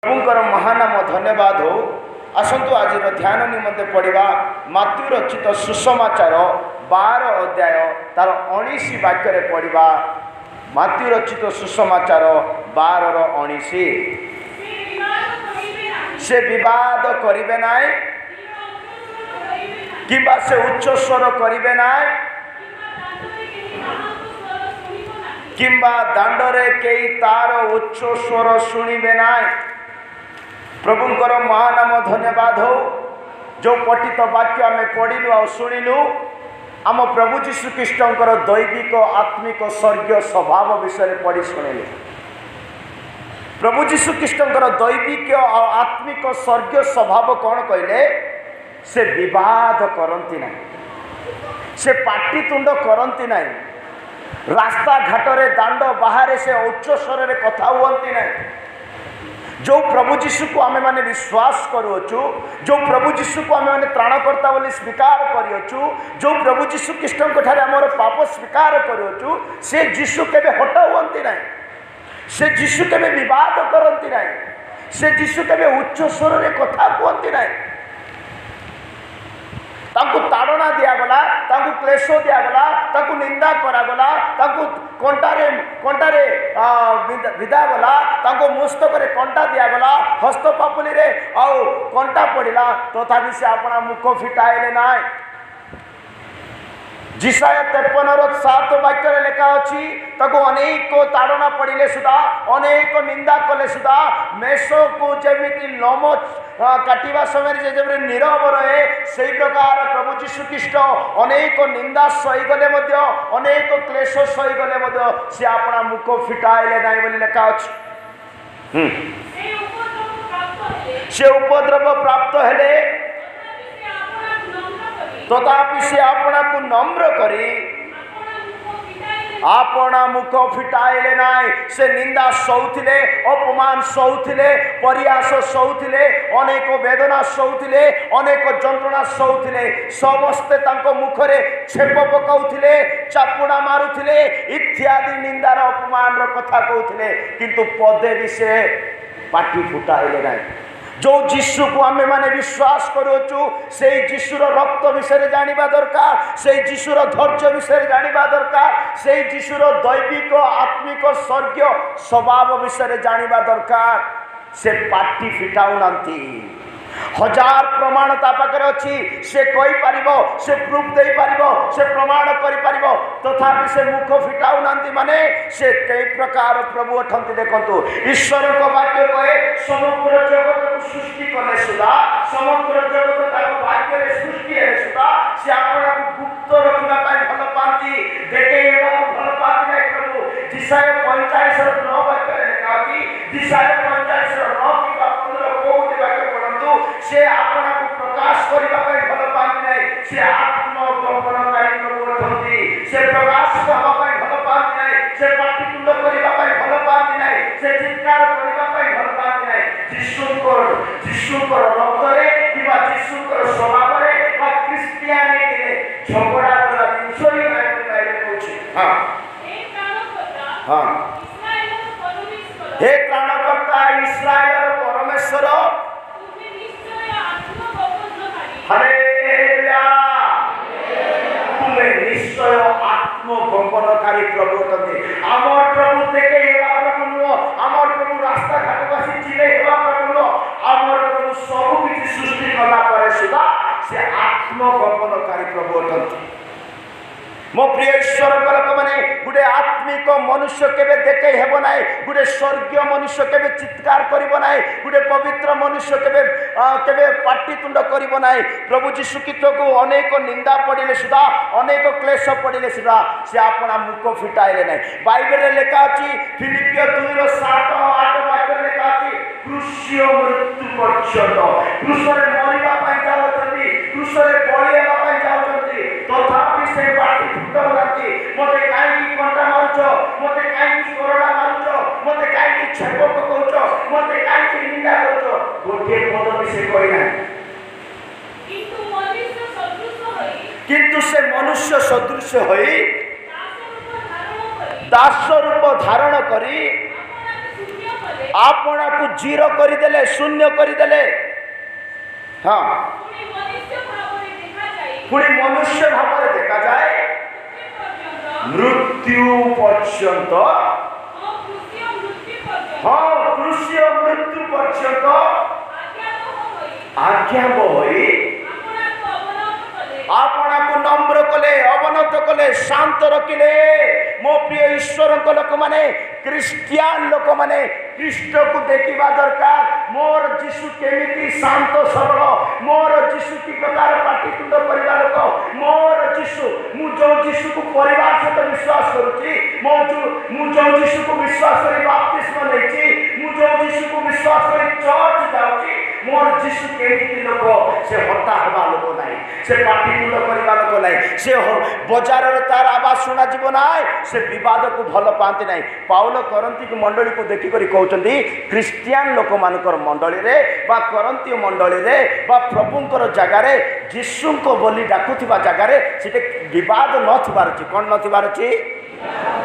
प्रभुंकर महानाम धन्यवाद हो। आसतु आज ध्यान निमंते पढ़ा मात्यु रचित सुसमाचार 12 अध्याय तार 19 वाक्य पढ़ा। मात्यु रचित सुसमाचार 12:19 से विवाद करिबे नाई किंबा से उच्च स्वर करिबे नाई किंबा दांडरे केई तार उच्च स्वर शुणिबे नाई। प्रभुंकर महानाम धन्यवाद हो। जो पठित वाक्य आम पढ़लु आ शुणिलु आम प्रभु जीशु ख्रीष्टर दैविक आत्मिक स्वर्गीय स्वभाव विषय पढ़ी शुणिलु। प्रभु जीशु ख्रीष्टर दैविक आत्मिक स्वर्गीय स्वभाव कौन कहले? से विवाद करती ना, से पाटितुंड करती ना, रास्ता घाटरे दांड बाहर से उच्च स्वर में कथा हुअंती ना। जो प्रभु जीशु को आमे माने विश्वास करूछु, जो प्रभु जीशु को आमे माने त्राणकर्ता बोली स्वीकार करियछु, जो प्रभु जीशु ख्रीष्टर को ठारे हमर पाप स्वीकार करूछु, से जीशु केबे हटा हुअंती ना, से जीशु केबे विवाद करती ना, से जीशु केबे उच्च स्वर में कथा कहती ना। तांकु ताड़ना दिगला, तांकु क्लेश दिगला, तांकु निंदा करागला, तांकु कंटारे कंटारे विदागला, तांकु मस्तक रे कंटा दिगला, हस्त पापुली रे आउ कंटा पड़िला तथापि से अपना मुख फिटाइले नाय। जिसाया 53:7 वाक्य लेखा अच्छी ताको अनेक ताड़ना पड़े सुधा, अनेक निंदा कले सुधा मेष को जमी लोम काटिवा समय जब नीरव रहे से प्रकार प्रभु जीशु ख्रीष्ट अनेक निंदा सहीगले अनेक क्लेश सहीगले से अपना मुख फिटाइले ना बोली लेखा अच्छी। से उपद्रव प्राप्त हेले तथापि से आपना को नम्र करी आपना मुख फिटाइले नाई। से निंदा सहुथिले, अपमान सहुथिले, परिहास सहुथिले, अनेक वेदना सहुथिले, अनेक जंत्रणा सहुथिले, समस्ते तांको मुखरे छेप पकाउथिले, चापुड़ा मारुथिले, इत्यादि निंदार अपमान कथा कहउथिले, किंतु पदे भी से पाटी फुटाइले नाई। जो जीशु को आमे माने विश्वास करूछु से जीशुर रक्त विषय जानिबा दरकार, से जीशुर धैर्य विषय जानिबा दरकार, से जीशुर दैविक आत्मिक स्वर्गीय स्वभाव विषय जानिबा दरकार। से पाटी फिटाऊ नांती, हजार प्रमाण ता पाखरे अछि, से कहि पारिबो, से प्रूफ देई पारिबो, से प्रमाण करि पारिबो, तथापि से मुख फिटाऊ नांती। माने से कई प्रकार प्रभु अठंती देखंतु। ईश्वर को वाक्य कहे समग्र जगत को सृष्टि कले सुधा, समग्र जगत ताको वाक्य रे सृष्टि हे सुधा से आपना गुप्त रखिबा पई भल पांती, देखे एवं भल पांती नै प्रभु। जिसाय 45:9 वाक्य रे काकी, जिसाय 45:9 की 15 को वाक्य पढंतु। से आपना को प्रकाश करिबा पई भल पांती नै, से आत्मगोपनकारी प्रभु अठंती। से प्रकाश हवा पई भल पांती नै, से पाटितुंड करिबा पई भल पांती नै, से चित्कार करिबा पई भल पांती नै। जीशुकर रक्तरे किबा जीशुकर स्वभावरे बा क्रिश्चियानिटी रे झगड़ा करा विषय बाइबल कहउछि। हां हां हे त्राणकर्ता इस्राएलर परमेश्वर, हालेलुया, तुम्हें निश्चय आत्मगोपनकारी प्रभु तंदे। आमर प्रभु तेके हेवा प्रभु नुह, आमर प्रभु रास्ता घाटवासी चिले हेवा प्रभु नुह, आमर प्रभु सब किछि सृष्टि कला परे सुधा से आत्मगोपनकारी प्रभु तंदे। मो प्रिय ईश्वर लोक माने गुडे आत्मिक मनुष्य केबे देखे हेबो नाई, गुडे स्वर्गीय मनुष्य केबे चित्कार करिबो नाई, गुडे पवित्र मनुष्य केबे केबे पाटितुंड करिबो नाई। प्रभु जीशु ख्रीष्ट को अनेक निंदा पड़िले सुधा, अनेक क्लेश पड़िले सुधा से अपना मुख फिटाइले नाई। बाइबल रे लेखा अछि फिलिपियो 2:7-8 वाक्य लेखा अछि क्रूसीय मृत्यु पर्यंत क्रूसरे मरिबा पई जाउछथि, क्रूसरे बलिहेबा पई जाउछथि, तथापि से पाटी फुटाउनाथि। मते काई कंटा मारुछ, मते काई कोरोना मारुछ, मते काई छेप पकाउछ, मते काई निंदा करूछ, गोटे पद भी से कहि ना। किंतु से मनुष्य सदृश होई दास रूप धारण करी आपण को जीरो करदेले शून्य करदेले हाँ पुणी मनुष्य भाव देखा जाए मृत्यु पर्यंत हाँ कृष्य मृत्यु पर्यंत आज्ञा बही आपना को नम्र कले अवनत कले शांत रखिले मो प्रिय ईश्वर लोक माने क्रिस्टियान लोक माने ख्रीष्ट को देखा दरकार मोर जीशु केमिति शांत सरल मोर जीशु की प्रकार पाटितुंड करवा लोक मोर जीशु मु जो जीशु को परिवार सहित विश्वास करुची मु जो जीशु को विश्वास कर बपतिस्मा लेची मु जो जीशु को विश्वास कर चर्च जाउची मोर जीशु केमिति लोक से हता हवा लोक नाही से पाटितुंड करवा लोक नाही से बाजार तार आवाज शुणा जीव ना से विवाद को भल पाती ना पाउल करंती मंडली को देखिक कहते क्रिस्टियान लोक मानकर मंडली रे बा करंती मंडली रे बा प्रभुंकर जगार जीशु को बोली डाकुवा जगार से विवाद नथिबार अछि कोन नथिबार अछि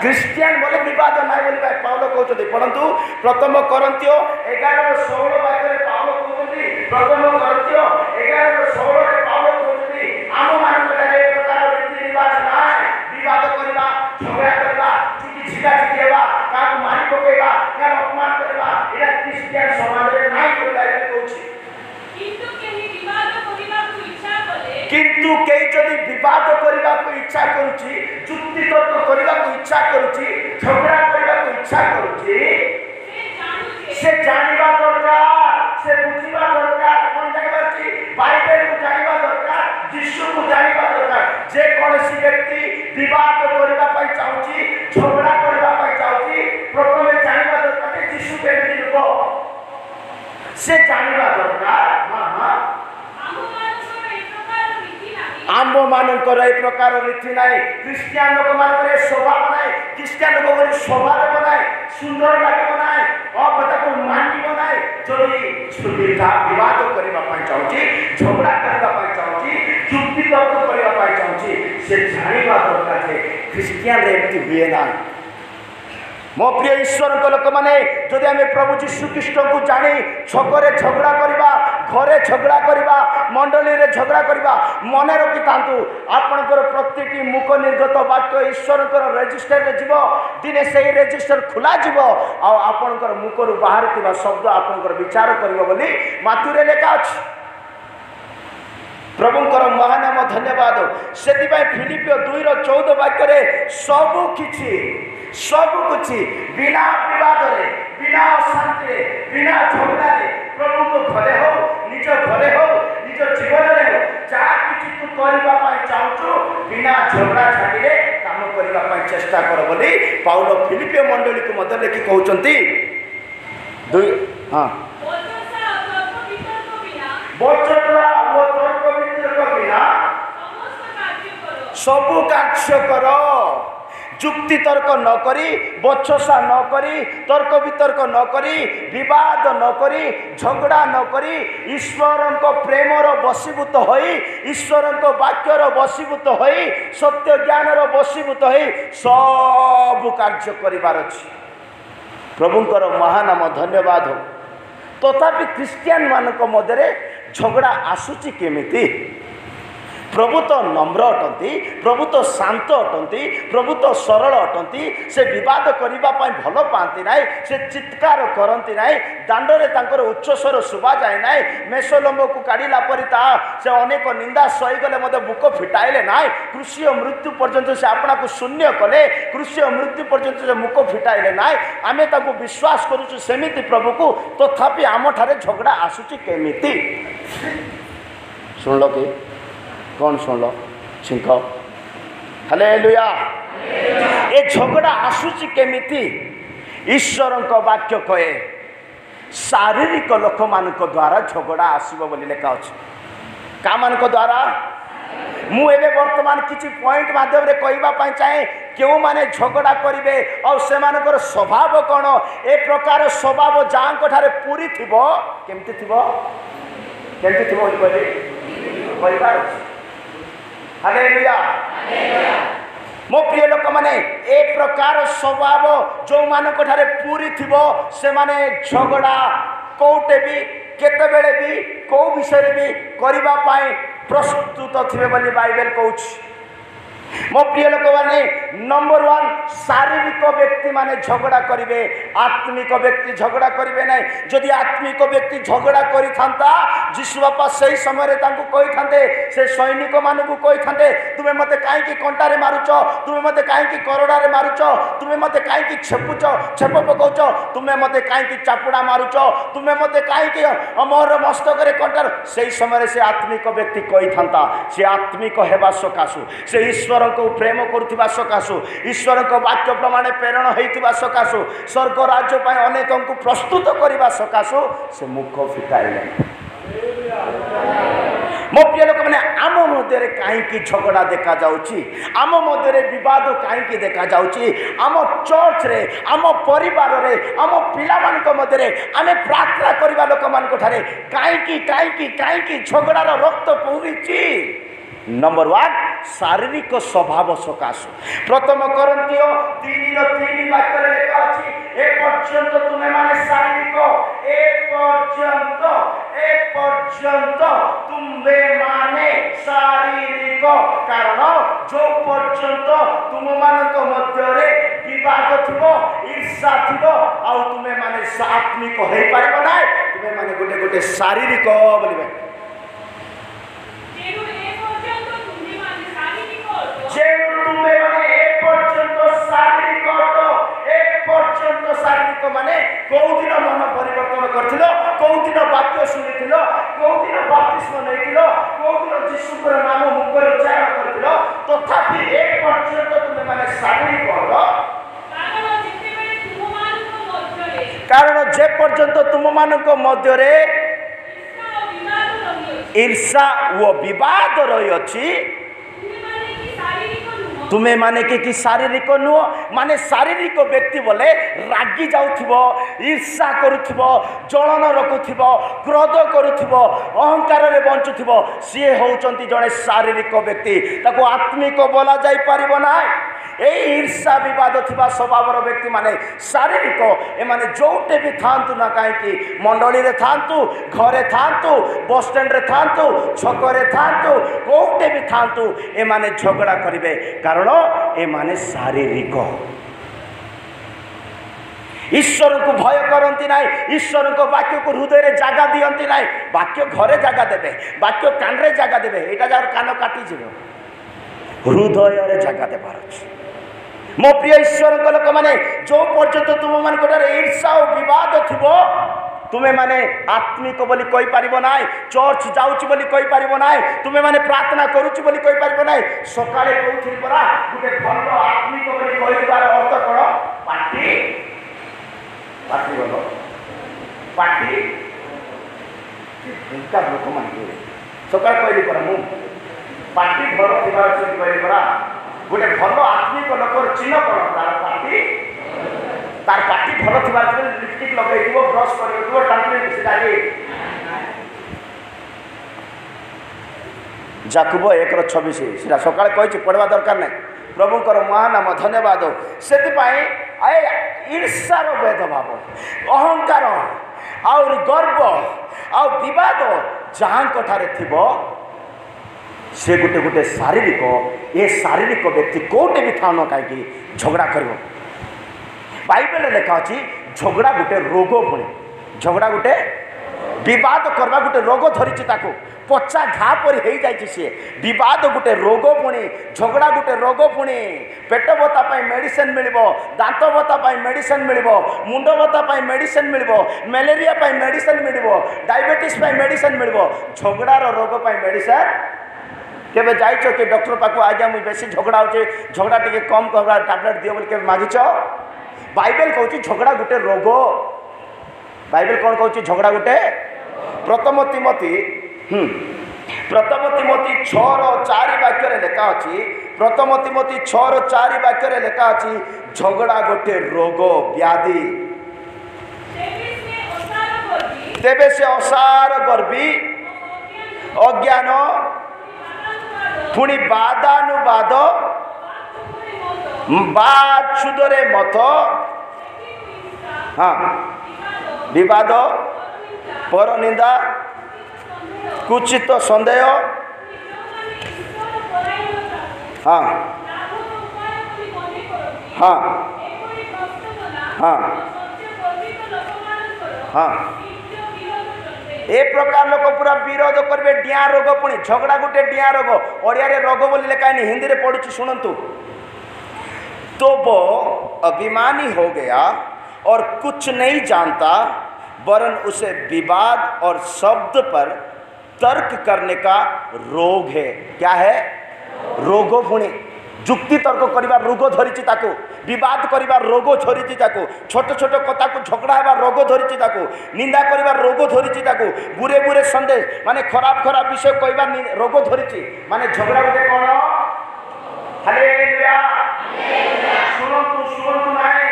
क्रिस्टियान बोले विवाद ना बोली पाउल कहते परंतु प्रथम करंती 11:16 वाक्य पाउल कहते प्रथम करंती 11:16 पाउल कहते आम मानकर एक प्रकार रीति रिवाज ना विवाद करबा झगड़ा करबा चुटी छिटा छिटी हेबा काक मारी पकेबा कार अपमान करबा एरा क्रिस्टियन समाज रे नाही करबा ए कहूची किंतु केही जदी विवाद करबा को इच्छा करूची चुक्ति तर्क करबा को इच्छा करूची झगड़ा करबा को इच्छा करूची से जानिबा दरकार से बुझिबा दरकार कोन जानिबा छी बाइबल को जानिबा दरकार यीशु को जानिबा दरकार जे कोनसी व्यक्ति विवाद करबा पई चाहूची झगड़ा करबा पई चाहूची प्रथमे जानिबा दरकार यीशु केमिति लोक से जानिबा दरकार हां हां आम मानकर ए प्रकार रीति ना क्रिस्टियान लोक मान स्वभाव ना क्रिस्टियान लोक स्वभाव ना सुंदर लगे ना अपता को मानिब ना जो विवाद करने चाहूँगी झगड़ा करने चाहूँगी चुक्ति तर्क करने चाहूँगी से जाना दरकार क्रिस्टियान एमती हुए ना मो प्रिय ईश्वर लोक मैंने जदि आम प्रभु जीशु ख्रीष्ट को जानी छकरे झगड़ा करवा घरे झगड़ा करवा मंडली रे झगड़ा करवा मन रखि था आपणकर प्रत्येक मुख निर्गत वाक्य ईश्वर रेजिस्टर रे जीव दिने से रेजिस्टर खोल आपणकर मुखर बाहर शब्द आपणकर विचार कर मातुरे लेखा अच्छी प्रभुंकर महानाम धन्यवाद से फिलिपियो 2:14 वाक्य सबु किछि बिना विवाद रे बिना अशांति रे बिना झगड़ा रे प्रभु को घरे हो निज जीवन रे हो जहाँ किछि तू करबा पई चाहछु बिना झगड़ा छाड़ी रे काम करबा पई चेष्टा कर बोली पाउल फिलिपियो मंडली को मध्य लेखि कहउचंती हां बचतरा वो तर्क वितर्क बिना सबु कार्य करो जुक्ति तर्क न करी बचसा न करी तर्क वितर्क न करी विवाद न करी झगड़ा न करी ईश्वर प्रेमर वशीभूत होई ईश्वर वाक्यर वशीभूत होई सत्य ज्ञानर वशीभूत होई सब कार्य करिवार अछि प्रभुंकर महानाम धन्यवाद हो तथापि क्रिस्टियन मानक मध्य झगड़ा आसुची केमिति प्रभु तो नम्र अटंती प्रभु तो शांत अटंती प्रभु तो सरल अटंती से विवाद करने भल पाती ना से चित्कार करती ना दांडे तांकर उच्च स्वर शुभा जाए ना मेसोलम्ब को काढ़ला पर से अनेक निंदा सहीगले बुक फिटाइले ना कृषि मृत्यु पर्यंत से आपना को शून्य कले कृषि मृत्यु पर्यंत से मुख फिटाइले ना आमे ताको विश्वास करूँ सेमिति प्रभु को तथापि आम ठारे झगड़ा आसुची केमिति सुनल कि कौन सुन लो छिंक हालेलुया ए झगड़ा आसुची केमिति ईश्वर वाक्य कहे शारीरिक लोक मान द्वारा झगड़ा आसब बोली लेखा अच्छे का मान द्वारा मुझे वर्तमान किसी पॉइंट माध्यम रे कहवाई चाहे क्यों माने झगड़ा करेंगे और से स्वभाव कौन ए प्रकार स्वभाव जहाँ ठारे पूरी थी केमती परिवार हालेलुया मो प्रिय लोक मैंने ए प्रकार स्वभाव जो मान पूरी थी से माने झगड़ा कौटे भी केतबेले भी कौ विषय भी करने प्रस्तुत थे बोली बाइबल कहूँ। मो प्रिय लोक मैंने नंबर 1 शारीरिक व्यक्ति माने झगड़ा करेंगे, आत्मिक व्यक्ति झगड़ा करेंगे ना। जदि आत्मिक व्यक्ति झगड़ा करिथांता जीशु बापा से समय कही था से सैनिक मान कही था तुम्हें मत कहीं कंटारे मारुच, तुम्हें मत कहीं करड़े मारुच, तुम्हें मत कहीं छेपुच छेप पकाउच, तुम्हें मत कहीं चापुड़ा मारुच, तुम्हें मत कहीं मोर मस्तक कंटार से समय से आत्मिक व्यक्ति कही था से आत्मिक होगा सकाशु से ईश्वर को प्रेम करुवा सकाशु ईश्वर को वाक्य प्रमाण प्रेरण होता सकाशु स्वर्ग राज्य अनेक को प्रस्तुत करने सकाशु से मुख फिटाइले। मो प्रिय लोक मैंने आम मध्य कहीं झगड़ा देखा जाउची, आम मध्य विवाद कहीं देखा जाउची, आम चर्च रे आम परिवार रे आम पिला मध्य आम प्रार्थना करवा लोक मान कहीं झगड़ार रक्त पहुँची। नंबर 1 शारीरिक स्वभाव सकाशु प्रथम कोरिन्थियो 3:3 वाक्य लिखा अछि ए पर्यंत तुम्हें माने शारीरिक ए पर्यंत तुम्हें माने शारीरिक कारण जो पर्यंत तुम मानक मध्य रे विवाद थिबो ईर्ष्या थिबो आ तुम्हें माने आत्मिक होई पारिबो नै, तुम्हें माने गोटे गोटे शारीरिक बोलिबे शारीरिक माने कौ दिन मन परिवर्तन करथिलो, कौ दिन वाक्य सुनिथिलो, कौ दिन बपतिस्मा नैथिलो, कौ दिन यीशुर नाम मुखर उच्चारण करथिलो तथापि एक पर्यंत तुमे माने शारीरिक हो कारण जे पर्यंत तुम मानक मध्य रे ईर्ष्या व विवाद रही अछि तुम्हें माने कि शारीरिक नुह माने शारीरिक व्यक्ति बोले रागी जाउथिबो ईर्ष्या करुथिबो जलन रखुथिबो क्रोध करुथिबो अहंकार रे बंचुथिबो सी होउचंती जने शारीरिक व्यक्ति ताको आत्मिक बोला जाई परिबो ना। ईर्ष्या विवाद थिबा स्वभावर व्यक्ति माने शारीरिक ए माने जोटे भी थांतु ना कहीं मंडली रे थांतु घरे थांतु बस स्टैंड रे थांतु छक रे थांतु कोटे भी थांतु ए माने झगड़ा करिवे कारण ए माने शारीरिक ईश्वर को भय करती ना, ईश्वर को वाक्य को हृदय रे जगह दियंती ना, वाक्य घरे जगह देवे वाक्य कान रे जगह देवे एटा जार कान काटी जीव हृदय रे जगह देबार अछि। मो प्रिय ईश्वर को लोक माने जो पर्यंत तुम मान गोटे ईर्ष्या और विवाद थिबो तुम्हें माने आत्मिक बोली कहि परिबो नाय, चर्च जाउची बोली कहि परिबो नाय, तुम्हें माने प्रार्थना करूची बोली कहि परिबो नाय। सकाळे कहउथि परा गुटे भल आत्मिक बोली कहिबार अर्थ कोन पाटी पाटी बोलो पाटी इनका लोक माने सकाळे कहली परा मु पाटी भल दिबार छै कहली परा गोटे भल आत्मिक लोकर चिन्ह कोन तार पाटी तार पाटी भल थिबार लिपस्टिक लगेइबो ब्रश करिबो टांटले सिधागे जाकुब 1:26 सीधा सकाळ कहिछि पढ़वा दरकार नै प्रभुकर महानाम धन्यवाद से ईर्ष्यार भेदभाव अहंकार और गर्व आ विवाद जहाँ थिबो से गोटे गोटे शारीरिक ये शारीरिक व्यक्ति कोटे भी था न कहीं झगड़ा कर बाइबल लिखा अच्छी झगड़ा गोटे रोग पुणी झगड़ा गोटे विवाद करवा गोटे रोग धरी पचा घा पर हो जाए सी विवाद गोटे रोग पुणी झगड़ा गोटे रोग पुणी पेट बता मेडिसिन मिल दांत बता मेडिसिन मिल मुंड बता मेडिसिन मिल मलेरिया मेडिसिन मिल डायबिटीज मेडिसिन मिल झगड़ार रोग मेडिसिन केबे जाइछ के डॉक्टर पाखु आज्ञा मुझे बेसी झगड़ा होचे झगड़ा टिके कम करवा टैबलेट दियो बोल के मागिछ बाइबल कहउची झगड़ा गोटे रोग बाइबल कौन कहउची झगड़ा गोटे प्रथम तिमोथी 6:4 वाक्य लेखा अच्छी प्रथम तिमोथी 6:4 वाक्य लेखा अच्छी झगड़ा गोटे रोग व्याधि तेबे से असार गर्वी अज्ञान पुणी बादानुवाद ବାଦ ସୁଦରେ ମତ, ହଁ ବିବାଦ, ପରନିନ୍ଦା, କୁଚିତ ସନ୍ଦେହ, ହଁ ହଁ ହଁ ହଁ ए प्रकार लोक पूरा विरोध करेंगे। डिया रोग पुणी झगड़ा गोटे डिया रोग, ओडिया रोग बोली लिखा नहीं, हिंदी में पढ़ुची शुणु। तो वो अभिमानी हो गया और कुछ नहीं जानता, वरन उसे विवाद और शब्द पर तर्क करने का रोग है। क्या है? रोग पुणी जुक्ति तर्क करवा रोग धरी ताकू, विवाद करवा रोग धरी ताकू, छोट छोट कथा को झगड़ा होगा रोग धरी ताकू, निंदा करवा रोग धरी ताकू, बुरे बुरे संदेश माने खराब खराब विषय कहवा रोग धरी माने झगड़ा गोटे कौन? हालेलुया शुणु शुणु नाई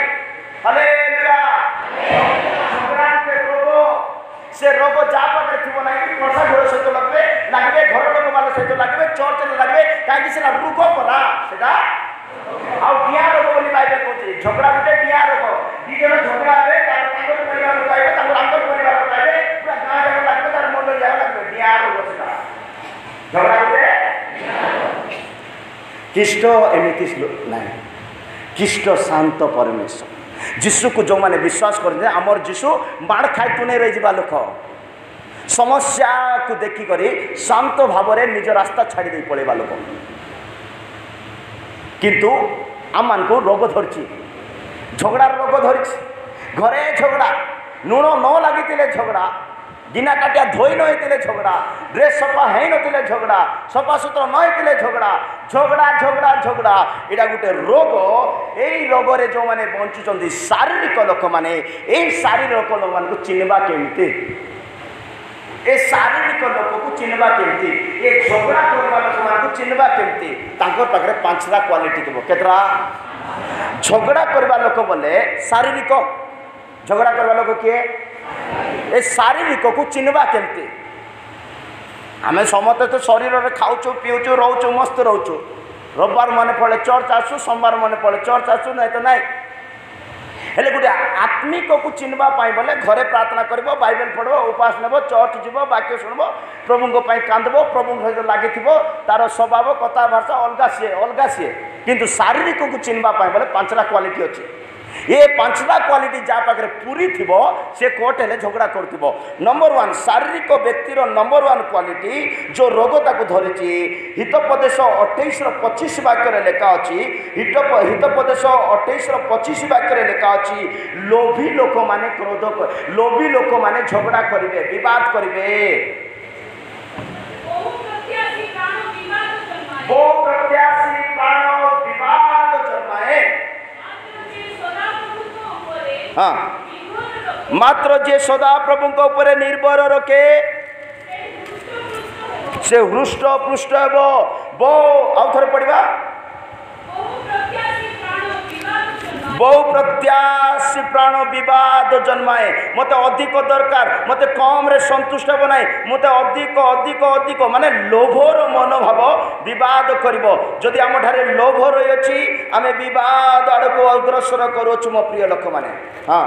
हालेलुया झगड़ा के रोग से रोग जा पाखे थी ना वर्षा घर सहित लगे लगे घर लोक मान सहित लगे चर्च लगे कहीं से रोग परा सेटा डिया रोग बोली बाइबल कहते झगड़ा गोटे डिया रोग दी जन झगड़ा हे परिवार लोक आए आंतर परिवार लोक आए पूरा गाँव जाक लगे तार मंडल जाक लगे डिया रोग सेटा झगड़ा गोटे। ख्रीष्ट एमती ना, ख्रीष्ट शांत परमेश्वर जीशु को जो मैंने विश्वास करते आमर जीशु माड़ खाई तुने रही जा लोक समस्या को देखिक शांत भाव में निज रास्ता छाड़ी दे पड़ेगा लोक, किंतु आम मान को रोग धरची झगड़ार रोग धरची घरे झगड़ा लुण न लगी झगड़ा गिना काटिया धोई न झगड़ा ड्रेस सफा है नथिले झगड़ा सफा सुतरा न होते झगड़ा झगड़ा झगड़ा झगड़ा एटा गोटे रोग। यही रोग रे जो माने बंचुचंती शारीरिक लोक माने यही शारीरिक लोक मान को चिन्हवा केमती, ए शारीरिक लोक को चिन्हवा केमती, ए झगड़ा करवा लोक मान को चिन्हवा केमती, तांकर पाखरे पांचटा क्वालिटी देबो केतरा झगड़ा करवा लोक बोले शारीरिक झगड़ा करवा लोक किए ए शारीरिक को चिन्हवा केमती आम समस्त तो शरीर में खाऊचु पीऊचु रोचु मस्त रोचु रविवार मन पड़े चर्च आसु सोमवार मन पड़े चर्च आसु नहीं तो नहीं हेले गोटे आत्मिक को चिन्हवा बोले घरे प्रार्थना कर बाइबल पढ़ब उपास नेब चर्च जीव वाक्य शुणब प्रभु कांदब प्रभु सहित लगी तार स्वभाव कथबार्ता अलग सी किंतु शारीरिक को चिन्हवा बोले पांचटा क्वालिटी अच्छी। ये पांचटा क्वालिटी जहाँ पाखे पूरी थी से कोट हेले झगड़ा कर नंबर वन शारीरिक व्यक्तिर नंबर वन क्वालिटी जो रोग ताको धरी हितोपदेश 28:25 वाक्य लेखा अच्छी हितोपदेश 28:25 वाक्य लेखा अच्छी लोभी लोक माने क्रोध लोभी लोक माने झगड़ा करेंगे विवाद करेंगे हाँ मात्र जे सदा प्रभु ऊपर निर्भर रखे से हृष्ट पृष्ठ हे बो आउ थे पढ़ा बहु प्रत्याशी प्राण विवाद जन्माए मत अधिक दरकार मत कम रे संतुष्ट हे ना मत अधिक अधिक अधिक माने लोभर मनोभाव विवाद करिवो जदि आम ठारे लोभ रही अछि आमे विवाद आड़ को अग्रसर करूछु मो प्रिय लोक माने। हाँ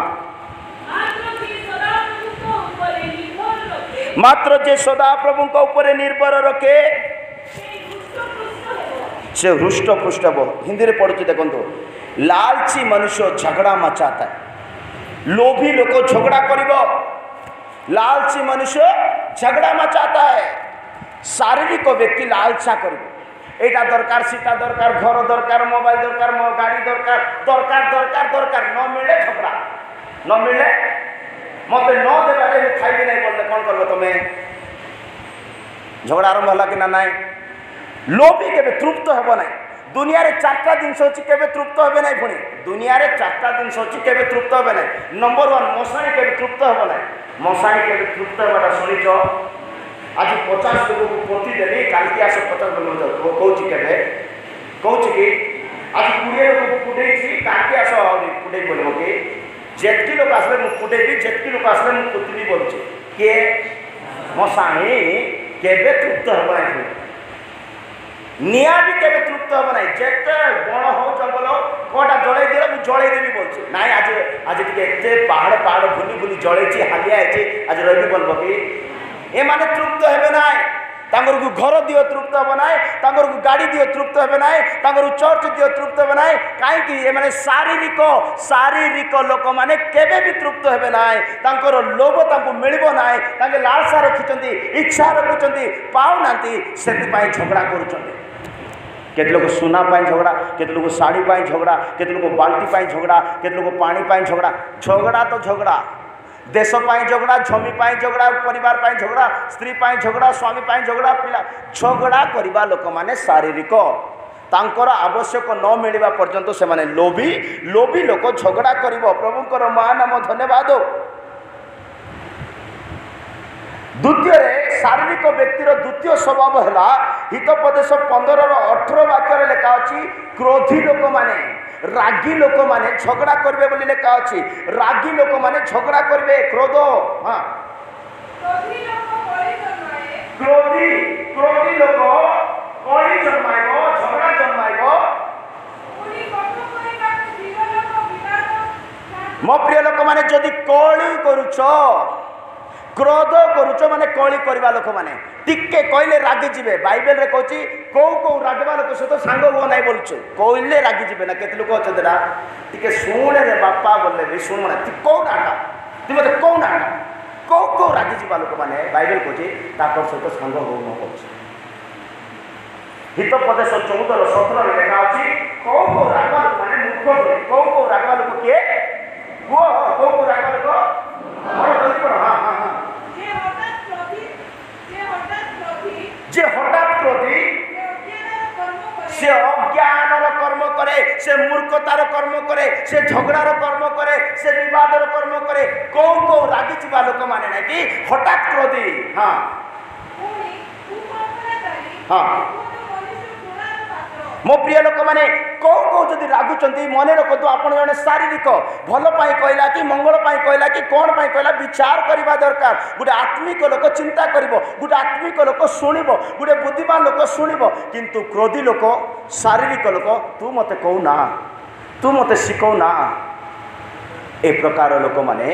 मात्र जे सदा प्रभु ऊपर निर्भर रखे से हृष्ट पृष्ठ हे हिंदी में पढ़ुची देखो लालची मनुष्य झगड़ा मचाता है लोभी लोक झगड़ा करिवो लालची मनुष्य झगड़ा मचाता है शारीरिक व्यक्ति लालसा करिवो एटा दरकार सीटा दरकार घर दरकार मोबाइल दरकार गाड़ी दरकार दरकार दरकार दरकार न मिले झगड़ा न मिले मत न देवा खाइबी नहीं बोलते कौन कर तुम्हें झगड़ा आरंभ है कि ना नाई लोभी के तृप्त हेब ना दुनिया रे चार्टा जिनस अच्छी के तृप्त हे ना पुणी दुनिया रे चार्टा जिनस अच्छी के तृप्त हे ना नंबर वन मशाणी के तृप्त हेब ना मशाणी के तृप्त होगा शुणिच आज 50 लोक को पोती देली कालकी आस 50 लोक कौच के कौच कि आज 20 लोक फुटे कालकी आस फुटे बोल कि जेतकी लोक आसले मुझे फुटेबी जेतकी लोक आसले मुझे पुतली बोलूँ किए मशाणी के तृप्त हेब ना निआ भी केवे तृप्त हम ना जिते बण हो जंगल कौटा जड़े दिल मुझे जड़ेदेवी बोलूँ ना आज आज टे पहाड़ पहाड़ बुली बुली जड़े हालिया आज रही बोलब कि ए माने तृप्त हे ना घर दियो तृप्त हम ना गाड़ी दियो तृप्त हे ना चर्च दियो तृप्त हे ना कहीं शारीरिक शारीरिक लोक मैंने केवे भी तृप्त हे ना लोभ मिल ना लालसा रखिंट इच्छा रखुंट पाऊना से झगड़ा कर केते लोग सुना पाई झगड़ा केते लोग साड़ी पाई झगड़ा केते लोग बाल्टी पाई झगड़ा केते लोग पानी पाई झगड़ा झगड़ा तो झगड़ा देश पाई झगड़ा जमी पाई झगड़ा परिवार पाई झगड़ा स्त्री पाई झगड़ा स्वामी पाई झगड़ा पिला झगड़ा करवा लोक माने शारीरिक तांकर आवश्यक न मिलवा पर्यंत से माने लोभी लोभी लोक झगड़ा करिवो प्रभुंकर महानाम धन्यवाद। द्वितीय शारीरिक व्यक्तिर द्वितीय स्वभाव है हितोपदेश 15:18 वाक्य लेखा अच्छी क्रोधी लोक माने रागी लोक माने झगड़ा करबे बोली लेखा अच्छी रागी लोक माने झगड़ा करबे क्रोध हाँ क्रोधी क्रोधी लोक कली जन्माइबो झगड़ा जन्माइबो मो प्रिय लोक माने जदि कली करूछ क्रोध करुच माने कली करवा लोक माने टिके कहले रागी जीवे बाइबल रे कहछि को को रागवा लोक सहित सांग हो नाही बोलछु कहले रागी जीवे ना केते लोक अछदरा टिके सुन रे बापा बोले भी सुन ना ती को डाटा ती मते को डाटा को रागी जीवा लोक माने बाइबल कहछि ताकर सहित सांग हो न कहछि हितोपदेश 14:17 रे लिखा अछि को रागवा लोक माने मूर्ख को रागवा लोक के को रागवा लोक हाँ हाँ हाँ जे हठात क्रोधी से अज्ञानर कर्म करे से मूर्खतार कर्म करे से झगड़ार कर्म करे से विवादर कर्म करे को रागी जीवा लोक माने ना कि हठात क्रोधी हाँ हाँ मो प्रिय लोक मैंने कौ जदि रागुंट मन रखु आप जड़े शारीरिक भल कहला कि मंगल कहला कि कौन कहला विचार करवा दरकार गोटे आत्मिक लोक चिंता कर गोटे आत्मिक लोक शुण गोटे बुद्धिमान लोक शुण किंतु क्रोधी लोक शारीरिक लोक तू मत कहना तू मत शिखना ए प्रकार लोक मैंने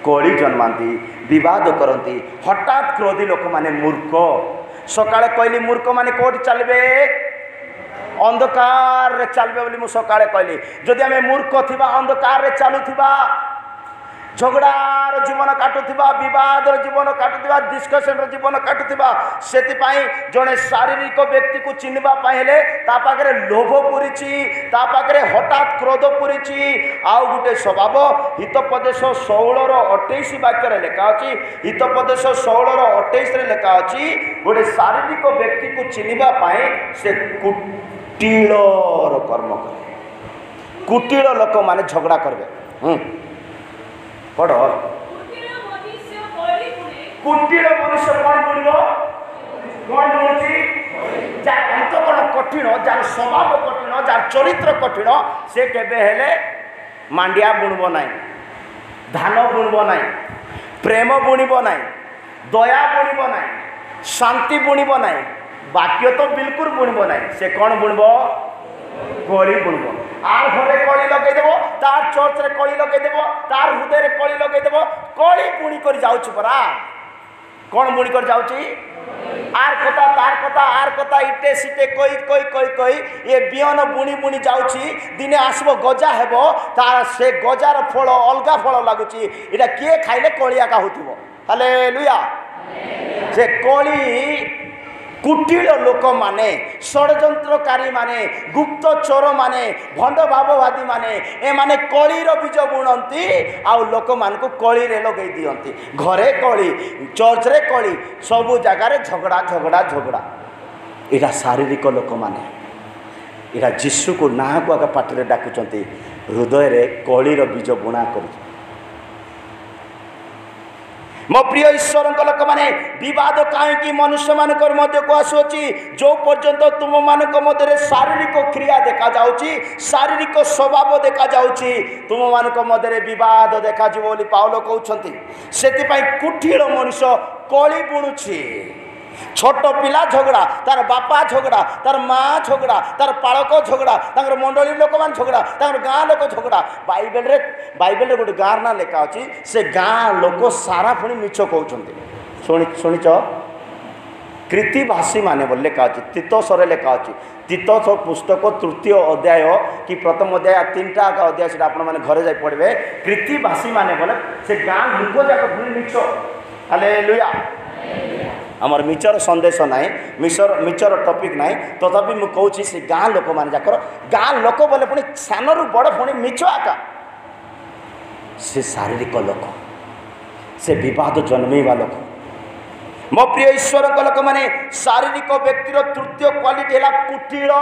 कली जन्मांती विवाद करती हठात क्रोधी लोक मैंने मूर्ख सकाଳେ कहली मूर्ख मैंने कौट चलबे अंधकार रे चलबे बोली मु सकाळे कहली जदि आमे मूर्ख थिबा अंधकार रे चालुथिबा झगड़ार जीवन काटुथिबा विवादर जीवन काटुथिबा डिस्कशन र जीवन काटुथिबा सेति पई जने शारीरिक व्यक्ति को चिन्हबा पई हेले ता पाखरे लोभ पुरिछि ता पाखरे हठात क्रोध पुरिछि आउ गुटे स्वभाव हितोपदेश 16:28 वाक्य रे लेखा अछि हितोपदेश 16:28 रे लेखा अछि गुटे शारीरिक व्यक्ति को चिन्हबा पई से कुटिलर कर्म करे कुटिल लोक माने झगड़ा करबे पढ़ कुटिल मनुष्य कौन बुड़ब कौन बुड़ुची जार अंतकरण कठिन जार स्वभाव कठिन जार चरित्र कठिन से केबे हेले मांडिया बुणब नाई धान बुणब नाई प्रेम बुणब नाई दया बुणब नाई शांति बुणब नाई वाक्य तो बिल्कुल बुणब नाई से कौन बुणब कली बुणब आर घरे कली लगेदेव तार चर्च रे कली लगेदेव तार हृदय रे कली लगेदेव कली बुणी कर जाउछ परा कौन बुणी कर जाउची आर कथा इटे सिटे कोई ये बिहन बुणी बुणी जाउची दिने आसबो गजा हेबो तार से गजार फल अलगा फल लागुची एटा किए खाइले कलिया का होतिबो हालेलुया से कली कुटिल लोक माने षड्यंत्रकारी माने गुप्त चोर माने भंड भाववादी माने ए माने कलीर बीज बुणती आउ लोक मान को कली रे लगे दियंती घरे कली चर्च रे कली सबु जगह रे झगड़ा झगड़ा झगड़ा एटा शारीरिक लोक माने एटा जीशु को ना को आगे पाटरे डाकुचंती हृदय रे कलीर बीज बुणा करी मो प्रिय ईश्वर लोक मैंने विवाद कहीं मनुष्य मानक मध्य को आसुची जो पर्यंत तुम मानक मध्य शारीरिक क्रिया देखा जाउची शारीरिक स्वभाव देखा जाउची तुम मानक मध्य विवाद देखा बोली पाउल कहउछंती सेति पई कुटिल मनुष्य कली बुणुची छोट पिला झगड़ा तार बापा झगड़ा तार माँ झगड़ा तार पालक झगड़ा तार मंडली लोक मान झगड़ा तार गाँ लोक झगड़ा बाइबल गोटे गाँव ना लेखा अच्छी से गाँ लोक सारा पुणी मिछ कहते शुणिच कृतिभाषी माने बोल लेखा अच्छी तीतोसर लेखा अच्छी तीतोस पुस्तक तृतीय अध्याय कि प्रथम अध्याय 3टा अध्याय से आप घरे जा पढ़े कृतिभाषी माने बोले से गाँ लोक जाक पुणी मिछ हालेलुया आमर मिचर संदेश ना मिचर टपिक ना तथापि मु कहूँ से गाँ लोक मान जाकर गाँ लोक बोले पुणी सान रु बड़ पुणी मिछ आका से शारीरिक लोक से विवाद जन्मेवा लोक मो प्रिय ईश्वर लोक मैंने शारीरिक व्यक्तिर तृतीय क्वालिटी है कुटिल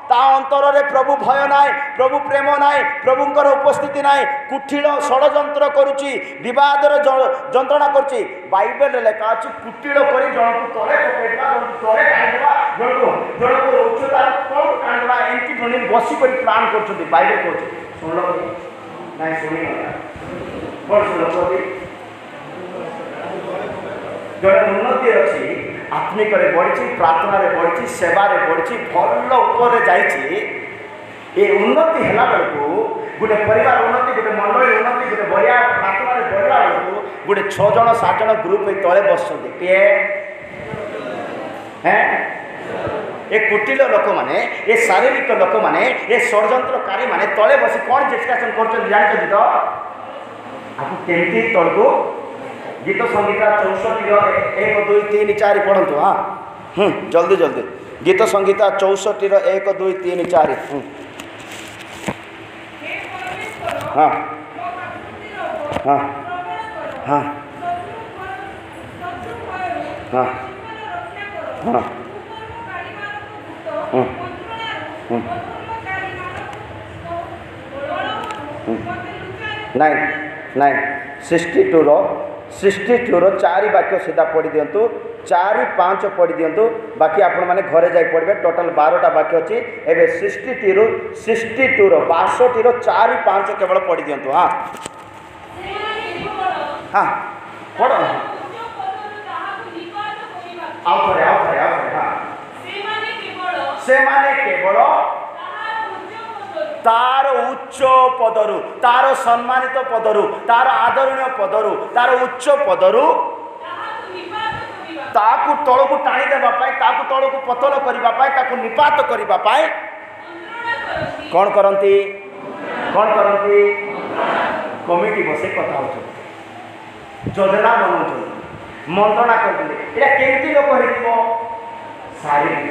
ता अंतर रे प्रभु भय ना प्रभु प्रेम ना प्रभुंकर उपस्थिति ना कुटिल षड्यंत्र करुच्ची विवादर जंत्रणा करुच्ची बाइबल लेखा अच्छी कुटिल कर जन को तले पकड़ा जन को तले टाणीदेवा जन को उच्चता तल टाणीदेवा एमती जन बसिक प्लां कर बाइबल कह शुणल ना शुणी कौन शुणल जड़े उन्नति अच्छी आत्मिक बढ़ी प्रार्थना बढ़ी सेवार बढ़ी भल उपर जाइए उन्नति है बेलू गोटे परिवार उन्नति गोटे मंडली उन्नति गोटे बढ़िया प्रार्थना बढ़ला बेलू गोटे 6 जन 7 जन ग्रुप तले बस किए ए कुटिल लोक मैंने ए शारीरिक लोक मैंने ए षड्यंत्रकारी मैंने तले बस कौन डिस्कसन कर जानते तो आपको केमती तलू गीत संगीता 64 1 2 3 4 पढ़ु हाँ जल्दी जल्दी गीत संगीता 64 1 2 3 4 हाँ हाँ हाँ हाँ हाँ नाइन नाइन 62 4 वाक्य सीधा पढ़ी दिंतु 4 5 पढ़ी दिंतु बाकी आपण मैंने घरे जाई पढ़े टोटाल 12टा वाक्य अच्छी एवं 62 रो 4 5 केवल पढ़ी दिंतु हाँ हाँ पढ़ से माने केवल तार उच्च पदरु तार सम्मानित पदरु तार आदरणीय पदरु तार उच्च पदरु ताकू तलकू टाणी देबा पाई ताकू तलकू पतल करिबा पाई ताकू निपात करिबा पाई कौन करंती कमिटी बसे कथा होछ योजना बनाउछ मंत्रणा करते एटा केमती लोक हेतिबो शारीरिक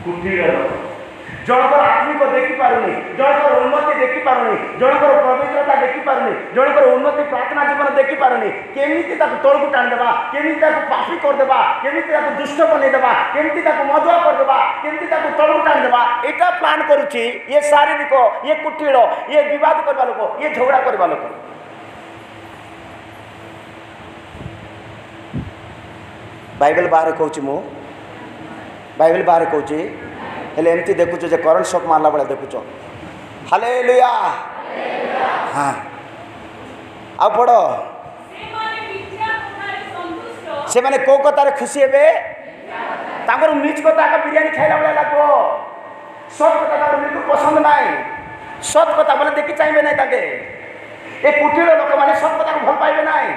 कुटिल लोक जनकर आत्मिक देखी पारुनी जनकर उन्नति देखी पारुनी जनकर पवित्रता देखी पारुनी जनकर उन्नति प्रार्थना जीवन देखी पारुनी केमिति ताको तळकु टाण देबा केमिति ताको पापी कर देबा केमिति ताको दुष्ट बने देबा केमिति ताको मधुआ कर देबा केमिति ताको तळकु टाण देबा एटा प्लान करूची ये शारीरिक ये कुटिल ये विवाद करबा लोक ये झगड़ा करबा लोक बाइबल बाहर कहूची मो बाइबल बाहर कहूची हेले एमती देखुच जे करंट शॉक मारला बेले देखुच हालेलुया हाँ आ पढ़ से माने को कतार खुशी हेबे ताकर मिच कथा का बिरयानी खाइला बेले लागो सब कथा ताकर बिल्कुल पसंद नाई सब कथा बोले देखि चाहिए नहीं ताके ए कुटिल लोक माने सब कथा को भल पाइबे नाई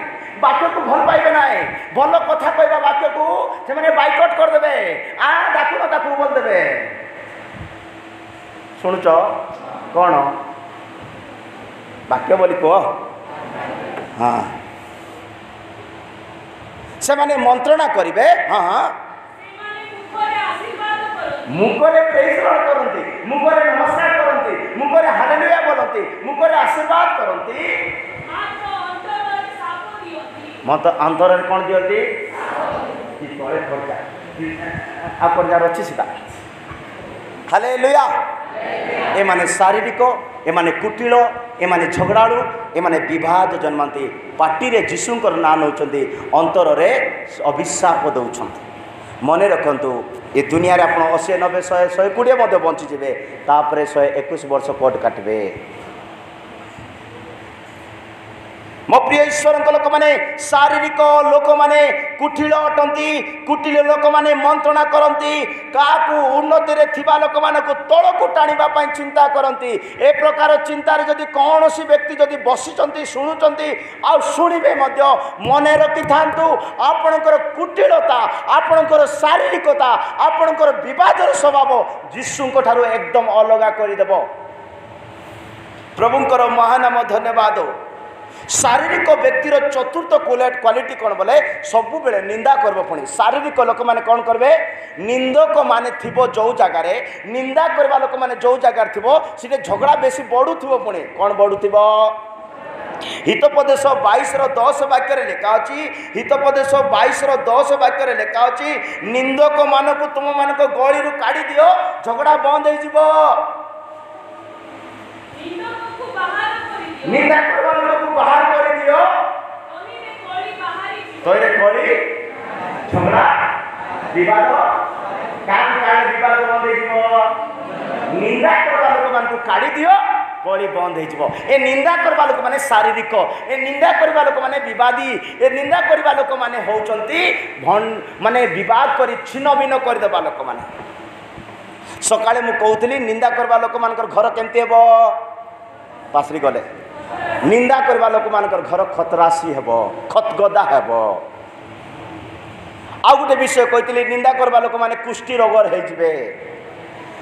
वाक्य को भल पाइबे नाई भल कथा कहबा वाक्य को से माने बाइकआउट कर देबे आ डाकू न ताकू बोल देबे शुणुच कौन वाक्य बोली कह हाँ से माने मंत्रणा करिवे हाँ मुखरे प्रेज लॉर्ड करंती मुखरे नमस्कार करंती मुखरे हालेलुया बोलंती मुखरे आशीर्वाद करंती मत अंतर कौन दियंती कि तळे खर्चा आपन जा रछि सीधा हालेलुया ए माने शारीरिक ए माने कुटिल ए माने झगड़ाड़ू ए माने विवाद जन्मांती पार्टी रे जीशुंकर ना नौचंती अंतर रे अभिशाप दउछंती मने रखंतु ए दुनिया रे आपण 80 90 100 120 मध्ये बंची जिवे तापरे 121 वर्ष कोट काटबे मो प्रिय ईश्वर लोक मैंने शारीरिक लोक मैंने कुटिल अटंती कुटिल लोक मैंने मंत्रणा करती क्या उन्नति लोक मान तलू टाणा चिंता करती ए प्रकार चिंतार जदि कौन सी व्यक्ति जदि बसी शुणुंट आ शुणे मन रखि था आपणकर कुटिलता आपणकर शारीरिकता आपणकर विवादर स्वभाव यीशु ठारू एकदम अलग करदेव। प्रभुंकर महानाम धन्यवाद। शारीरिक व्यक्तिर चतुर्थ क्वालिटी कौन बोले सब बेले निंदा करब। पुणी शारीरिक लोक मैंने कौन करेंगे निंदक माने थी जो जगार निंदा करवा लोक मैंने जो जगार थी सीटे झगड़ा बेसी बढ़ुव। पुणी कौन बढ़ुव हितोपदेश 22:10 वाक्य लिखा अच्छी हितोपदेश 22:10 वाक्य लिखा अच्छी निंदक मान को तुम मान गली काढ़ी दियो झगड़ा बंद हो निंदा करवा लोक को बाहर कर दियो तोरे कली झगड़ा विवाद कान कान विवाद बंद हो निंदा करवा लोक मान को काढ़ी दियो कली बंद हो। ए निंदा करवा लोक माने शारीरिक ए निंदा करवा लोक माने विवादी ए निंदा करवा लोक माने होचंती माने विवाद करी छिन्न भिन्न कर देबा लोक माने। सकाळे मु कहउतली निंदा करवा लोक मानकर घर केमती हेबो पासरी गले निंदा करवा लोक मानकर घर खतरासी हेबो खतगदा हेबो। आ गोटे विषय कहती निंदा करवा लोक माने कुष्ठी रोगर हो जिवे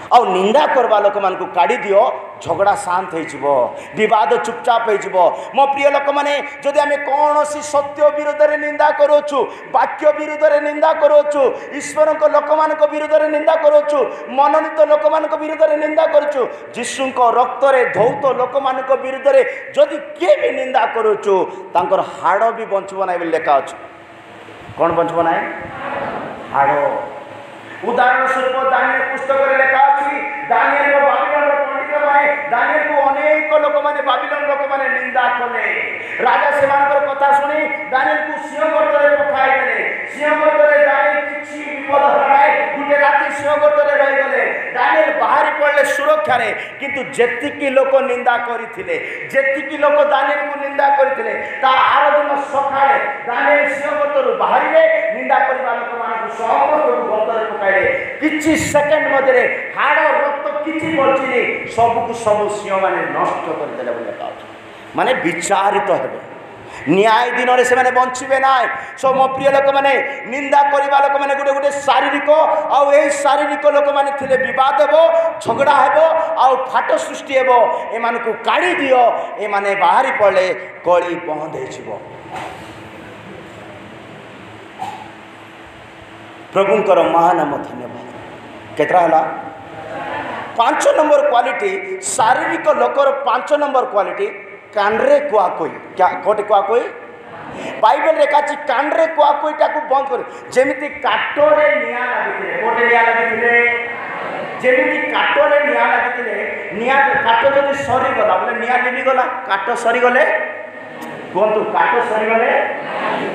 आ निंदा करवा लोक मान को काढ़ी दियो झगड़ा शांत हो विवाद चुपचाप हो। मो प्रिय लोक मैंने जदि आम कौन सी सत्य विरोध में निंदा करोचु वाक्य विरोध में निंदा करोचु ईश्वर लोक मान विरोध में निंदा करोचु मनोनीत लोक मान विरोध में निंदा करोचु यीशु रक्त रे धौत लोक मान विरोध में जदि किए भी निंदा करोचु तांकर हाड़ भी बंचब ना लेखा अच्छे कौन बंचब ना हाड़। उदाहरण स्वरूप दानियल पुस्तक लेखा अच्छी दानियल बाबिलोन पंडित माने दानियल को अनेक लोक माने बाबिलोन लोक माने निंदा कले राजा से कथा शुणी दानियल को सिंहगर्त रे पकाई देले सिंहगर्त रे दानियल किछि विपद हराए गुटे राति सिंहगर्त रे रहि गले दानियल बाहर पड़ले सुरक्षा रे किंतु जेतिकी लोक निंदा करिथिले जेतिकी लोक दानियल को निंदा करिथिले ता आर दिन सकाळे दानियल सिंहगर्त रु बाहरिले निंदा करबा लोक माने समस्त गर्त रे पकाई किछि सेकंड मध्य हाड़ रक्त किछि बचिनी सबको सब सिंह माने नष्ट करदेले बोले माने विचारित हेबे न्याय दिन में से बंचे ना। सो मो प्रिय लोक मैंने निंदा करवा लोक मैंने गोटे गोटे शारीरिक आउ शारीरिक लोक मैंने थिले विवाद हेबो झगड़ा हेबो आउ फाट सृष्टि हेबो एमान को काढ़ी दियो ए माने बाहरी पड़े कली बंद हो। प्रभुंकर महानाम धन्यवाद। केतरा हला 5 नंबर क्वालिटी शारीरिक लोकर 5 नंबर क्वालिटी कानरे कुआ कोई क्या कोटे कुआ कोई बाइबल रेखा छि कानरे कुआ कोईटा को बंद कर जेमिति काटोरे निया लागिथिले कोटे निया लागिथिले जेमिति काटोरे निया लागिथिले निया काटो जदि सरी गला बोले निया लिबि गला काटो सरी गले कोंतु काटो सरी गले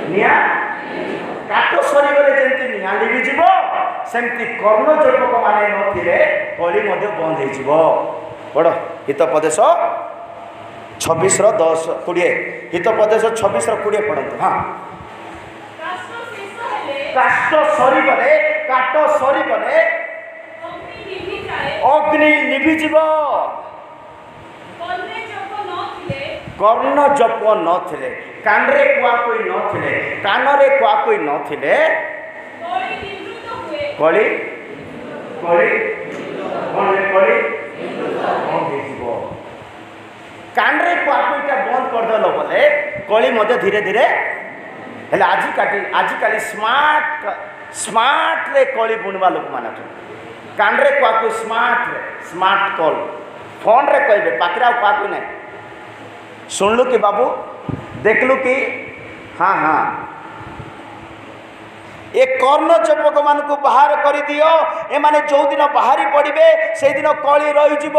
निया काटो सरी गले जेमिति निया लिबि जिवो सेमति कर्ण जोपक माने नथिले कली मध्ये बंद हो जिवो। बड़ हितोपदेश 26:10-20 हितोपदेश 26:20 पढ़ते। हाँ काष्ट सरी गले काट सरी गले अग्नि निभिजिव कर्ण जप नथिले कानरे कुआ कोई नथिले कानरे कुआ कोई नथिले कली कली कली कानरे कुआकुईटा बंद करदेल बोले कली मध्य धीरे धीरे हेले आजिकाली स्मार्ट रे कली बुणवा लोक मान कानरे कुआकुई स्मार्ट कॉल फोन रे कहबे पाखरा कुआकुई ना सुनलु कि बाबू देखलु कि हाँ हाँ ए कर्ण चपक मान को बाहर कर दियो ए माने जो दिन बाहरी पड़े से दिन कली रही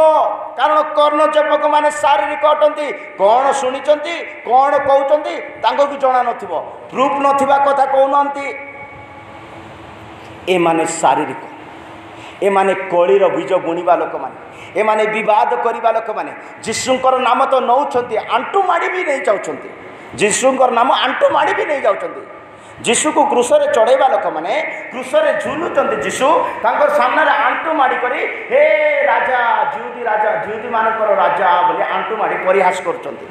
कारण कर्ण चपक माने शारीरिक अटंती कौन शुणी कौन कहते भी जना न प्रूफ नथिबा कथा कहउनांती ए माने शारीरिक ए माने कलीर बीज बुणवा लोक माने ए माने विवाद करवा लोक माने जीशुंकर नाम तो नौछंती आंटू माड़ी भी नहीं चाहते ଯୀଶୁଙ୍କର ନାମ ଆଣ୍ଠୁ ମାଡ଼ି ବି ନେଇ ଯାଉଛନ୍ତି। ଯୀଶୁକୁ କ୍ରୁଶରେ ଚଢ଼େଇବା ଲୋକମାନେ କ୍ରୁଶରେ ଝୁଲୁଛନ୍ତି। ଯୀଶୁ ତାଙ୍କର ସାମ୍ନାରେ ଆଣ୍ଠୁ ମାଡ଼ି କରି ହେ ରାଜା ଯୁହୁଦୀମାନଙ୍କର ରାଜା ବୋଲି ଆଣ୍ଠୁ ମାଡ଼ି ପରିହାସ କରୁଛନ୍ତି।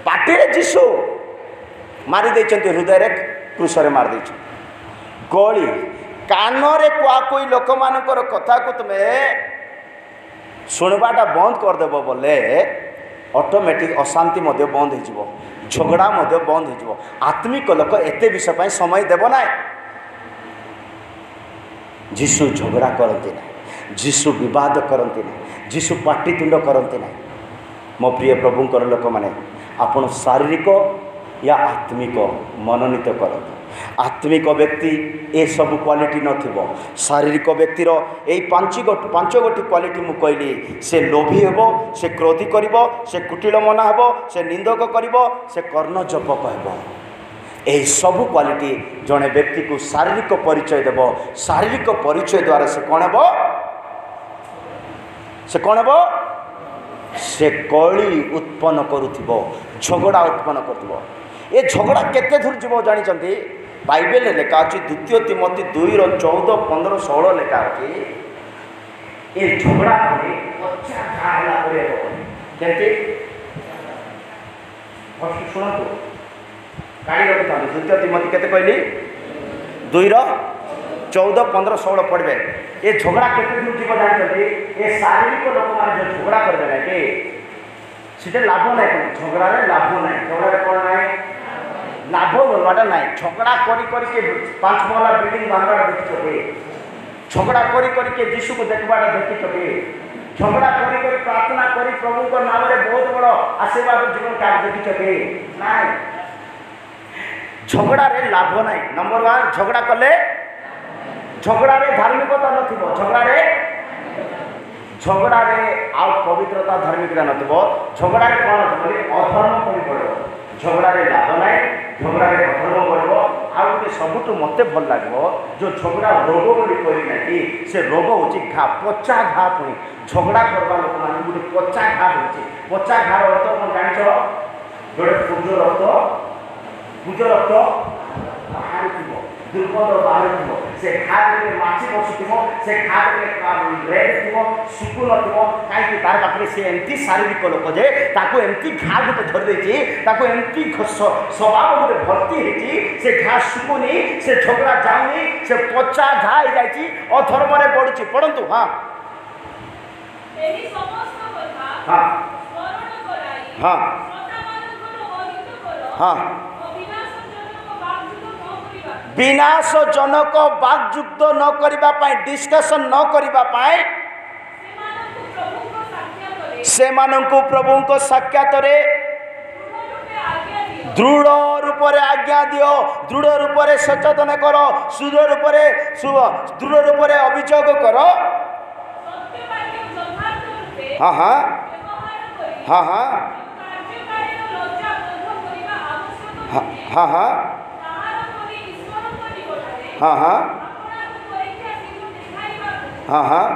ପାଟିରେ ଯୀଶୁ ମାରି ଦେଇଛନ୍ତି, ହୃଦୟରେ କ୍ରୁଶରେ ମାରି ଦେଇଛନ୍ତି। ଗଳି କାନରେ କୁଆକୁଇ ଲୋକମାନଙ୍କର କଥାକୁ ତୁମେ ଶୁଣିବାଟା ବନ୍ଦ କରିଦେବ ବୋଲେ ଅଟୋମେଟିକ୍ ଅଶାନ୍ତି ମଧ୍ୟ ବନ୍ଦ ହେଇଯିବ, ଝଗଡ଼ା ମଧ୍ୟ ବନ୍ଦ ହେଇଯିବ। ଆତ୍ମିକ ଲୋକ ଏତେ ବିଷୟ ପାଇଁ ସମୟ ଦେବ ନାହିଁ। ଯୀଶୁ ଝଗଡ଼ା କରନ୍ତି ନାହିଁ, ଯୀଶୁ ବିବାଦ କରନ୍ତି ନାହିଁ, ଯୀଶୁ ପାଟିତୁଣ୍ଡ କରନ୍ତି ନାହିଁ। ମୋ ପ୍ରିୟ ପ୍ରଭୁଙ୍କର ଲୋକମାନେ, ଆପଣ ଶାରୀରିକ या आत्मिक मनोनीत करते। आत्मिक व्यक्ति एसबू क्वालिटी नथिबो। शारीरिक व्यक्तिर यही पांच गोटी क्वालिटी मु कहली, से लोभी हेबो, से क्रोधी करिबो, से कुटिल मना हेबो, से निंदक करिबो, से कर्ण जप कहबो। यही सबू क्वालिटी जड़े व्यक्ति को शारीरिक परिचय देव। शारीरिक परिचय द्वारा से कौन हेबो, से कौन हेबो, से कली उत्पन्न करुथिबो, झगड़ा उत्पन्न करथिबो। ये झगड़ा केते दूर जीव जानी बाइबल लेखा अच्छी द्वितीय तिमोथी 2:14-15-16 लेखा अच्छी। ये झगड़ा शुणु गाड़ी रखी था। द्वितीय तिमोथी केते कहली 2:14-15-16 पढ़े। ये झगड़ा केते दूर जीव जानी, ये शारीरिक लोक मैंने जो झगड़ा करदे ना कि सीटे लाभ ना, झगड़ा लाभ ना, झगड़ा कौन ना लाभ बोलवाटा ना। झगड़ा करी 5 महला बिल्डिंग बांधवाटा देखी, झगड़ा करी जीशु को देखवाटा देखी, झगड़ा करी प्रार्थना करी प्रभु को नाम रे बहुत बड़ आशीर्वाद जीवन का देखी ना। झगड़ा रे लाभ ना। नंबर 1 झगड़ा कले झगड़ा रे धार्मिकता नथिबो, झगड़ा रे आउ पवित्रता धार्मिकता नथिबो। झगड़ा रे कोन बोले अधर्म करी पड़ो। झगड़ा रे लाभ ना, झगड़ा रे अधर्म पड़ो। आउ के सबुठ मते भल लागबो जो झगड़ा रोग बोली करी ना कि से रोग होची घा, पचा घा। पुणी झगड़ा करबा लोक मान गुटे पचा घा होची। पचा घा रो अर्थ कोन जानिछो, जोडे पूजो रक्त बाहर थिबो, दुर्गंध बाहर थिबो, से खादे माछी बसुथिबो, से खादे रेड थिबो, सुकुल थिबो। काई तार पाखरे से एमती शारीरिक लोक जे ताको एमती घा गुटे धर देची, ताको एमती स्वभाव गुटे भर्ती हेची, से घा सुकुनी, से झगड़ा जाउनी, से पचा घा हो जाइची, अधर्म रे पडुची। पढंतु। हां एही समस्त कथा हां स्मरण कराई हां श्रोता मानकर अवहित करो। हां विनाशजनक वाक्युक्त न करबा पाए, डिस्कशन न करबा पाए, सेमानंकु प्रभुंको साक्षात रे दृढ़ रूप रे आज्ञा दियो, दृढ़ रूप रे सचेतन करो, दृढ़ रूप रे अभियोग करो। हाँ हाँ हाँ हाँ हाँ हाँ हाँ हाँ हाँ हाँ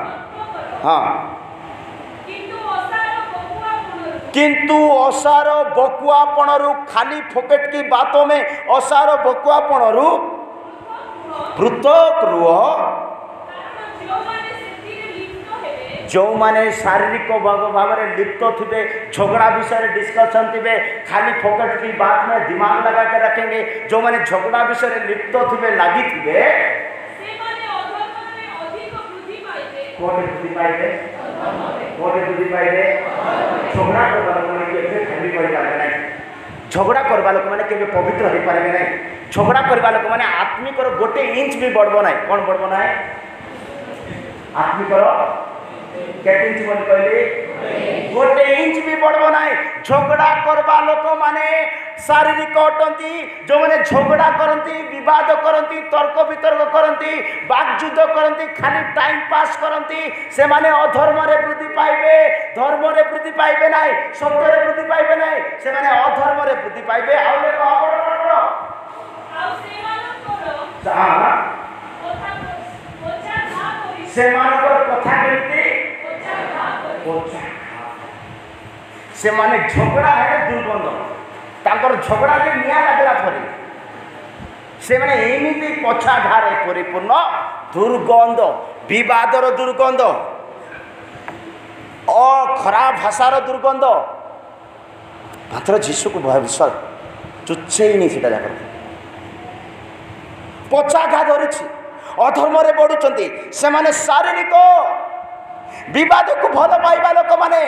हाँ। किंतु असार बकुआपणरू, खाली फोकेट की बातों में असार बकुआपणरू पृथक रुह। जो माने शारीरिक भाव में लिप्त थे, झगड़ा विषय डिस्कशन थे, खाली फोकट की बात में दिमाग लगा के रखेंगे, जो माने झगड़ा विषय लिप्त थे, लगी थे, झगड़ा करवा लोक मैंने केबे पवित्र हो पारे ना। झगड़ा करवा लोक मैंने आत्मिक गोटे इंच भी बढ़ब ना। कौन बढ़ब ना? आत्मिक केते इंच बोली कहले, गोटे इंच भी बढ़ब ना। झगड़ा करवा लोक माने शारीरिक अटंती, जो माने झगड़ा करती, विवाद करती, तर्क वितर्क करती, वाकयुद्ध करती, खाली टाइम पास करती, से माने अधर्म रे वृद्धि पाइबे, धर्म रे वृद्धि पाइबे ना, सत्य रे वृद्धि पाइबे ना, से माने अधर्म रे वृद्धि पाइबे। आउ ले आउ से मानो करो हां से मानकर कथा केमती से माने झगड़ा है दुर्गंध, ତାଙ୍କର ଝଗଡ଼ାରେ ନିଆଁ ଲାଗିଲା ପରେ ସେମାନେ ଏମିତି ପଛାଘାରେ ପରିପୂର୍ଣ୍ଣ ଦୁର୍ଗନ୍ଧ, ବିବାଦର ଦୁର୍ଗନ୍ଧ, ଖରାପ ଭାଷାର ଦୁର୍ଗନ୍ଧ, ମାତ୍ର ଯୀଶୁକୁ ବିଶ୍ୱାସ ଚୁଚେଇନି ସେଟା ଯାକ ପଛାଘା ଧରୁଛି, ଅଧର୍ମରେ ବଢ଼ୁଛନ୍ତି ସେମାନେ। ଶାରୀରିକ ବିବାଦକୁ ଭଲ ପାଇବା ଲୋକମାନେ,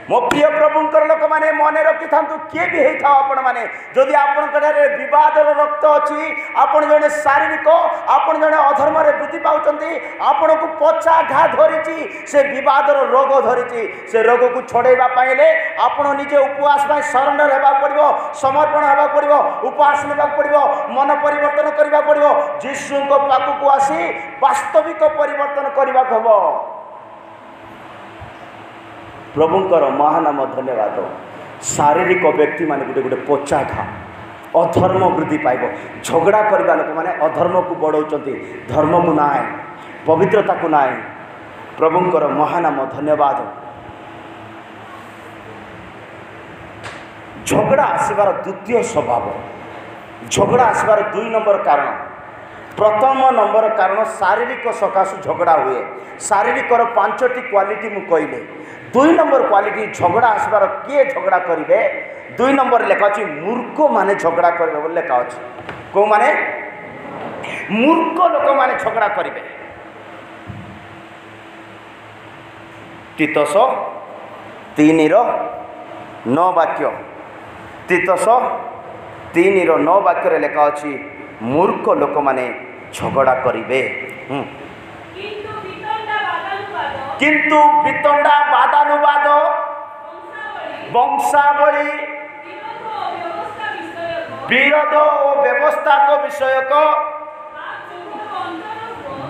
ମୋ ପ୍ରିୟ ପ୍ରଭୁଙ୍କର ଲୋକମାନେ ମନେ ରଖିଥାନ୍ତୁ, କିଏ ବି ହେଇଥାଉ ଆପଣମାନେ, ଯଦି ଆପଣଙ୍କଠାରେ ବିବାଦର ରକ୍ତ ଅଛି, ଆପଣ ଜଣେ ଶାରୀରିକ, ଆପଣ ଜଣେ ଅଧର୍ମରେ ବୃଦ୍ଧି ପାଉଛନ୍ତି, ଆପଣଙ୍କୁ ପଛାଘା ଧରିଛି, ସେ ବିବାଦର ରୋଗ ଧରିଛି। ସେ ରୋଗକୁ ଛଡ଼େଇବା ପାଇଁ ହେଲେ ଆପଣ ନିଜେ ଉପବାସ ପାଇଁ ସରେଣ୍ଡର ହେବାକୁ ପଡ଼ିବ, ସମର୍ପଣ ହେବାକୁ ପଡ଼ିବ, ଉପବାସ ନେବାକୁ ପଡ଼ିବ, ମନ ପରିବର୍ତ୍ତନ କରିବାକୁ ପଡ଼ିବ, ଯୀଶୁଙ୍କ ପାଖକୁ ଆସି ବାସ୍ତବିକ ପରିବର୍ତ୍ତନ କରିବାକୁ ହେବ। ପ୍ରଭୁଙ୍କର ମହାନାମ ଧନ୍ୟବାଦ। ଶାରୀରିକ ବ୍ୟକ୍ତିମାନେ ଗୋଟେ ଗୋଟେ ପଛାଘା, ଅଧର୍ମ ବୃଦ୍ଧି ପାଇବ। ଝଗଡ଼ା କରିବା ଲୋକମାନେ ଅଧର୍ମକୁ ବଢ଼ାଉଛନ୍ତି, ଧର୍ମକୁ ନାହିଁ, ପବିତ୍ରତାକୁ ନାହିଁ। ପ୍ରଭୁଙ୍କର ମହାନାମ ଧନ୍ୟବାଦ। ଝଗଡ଼ା ଆସିବାର ଦ୍ୱିତୀୟ ସ୍ୱଭାବ, ଝଗଡ଼ା ଆସିବାର 2 ନମ୍ବର କାରଣ। ପ୍ରଥମ ନମ୍ବର କାରଣ ଶାରୀରିକ ସକାଶୁ ଝଗଡ଼ା ହୁଏ। ଶାରୀରିକର 5ଟି କ୍ୱାଲିଟି ମୁଁ କହିଲି। 2 ନମ୍ବର କ୍ୱାଲିଟି ଝଗଡ଼ା ଆସିବାର, କିଏ ଝଗଡ଼ା କରିବେ? 2 ନମ୍ବର ଲେଖା ଅଛି ମୂର୍ଖମାନେ ଝଗଡ଼ା କରିବେ ବୋଲି ଲେଖା ଅଛି। କେଉଁମାନେ? ମୂର୍ଖ ଲୋକମାନେ ଝଗଡ଼ା କରିବେ। ତିତସ 3:9 ବାକ୍ୟ, ତିତସ 3:9 ବାକ୍ୟରେ ଲେଖା ଅଛି ମୂର୍ଖ ଲୋକମାନେ ଝଗଡ଼ା କରିବେ। କିନ୍ତୁ ବିତଣ୍ଡା ବାଦାନୁବାଦ, ବଂଶାବଳୀ, ବିରୋଧ ଓ ବ୍ୟବସ୍ଥାକ ବିଷୟକ,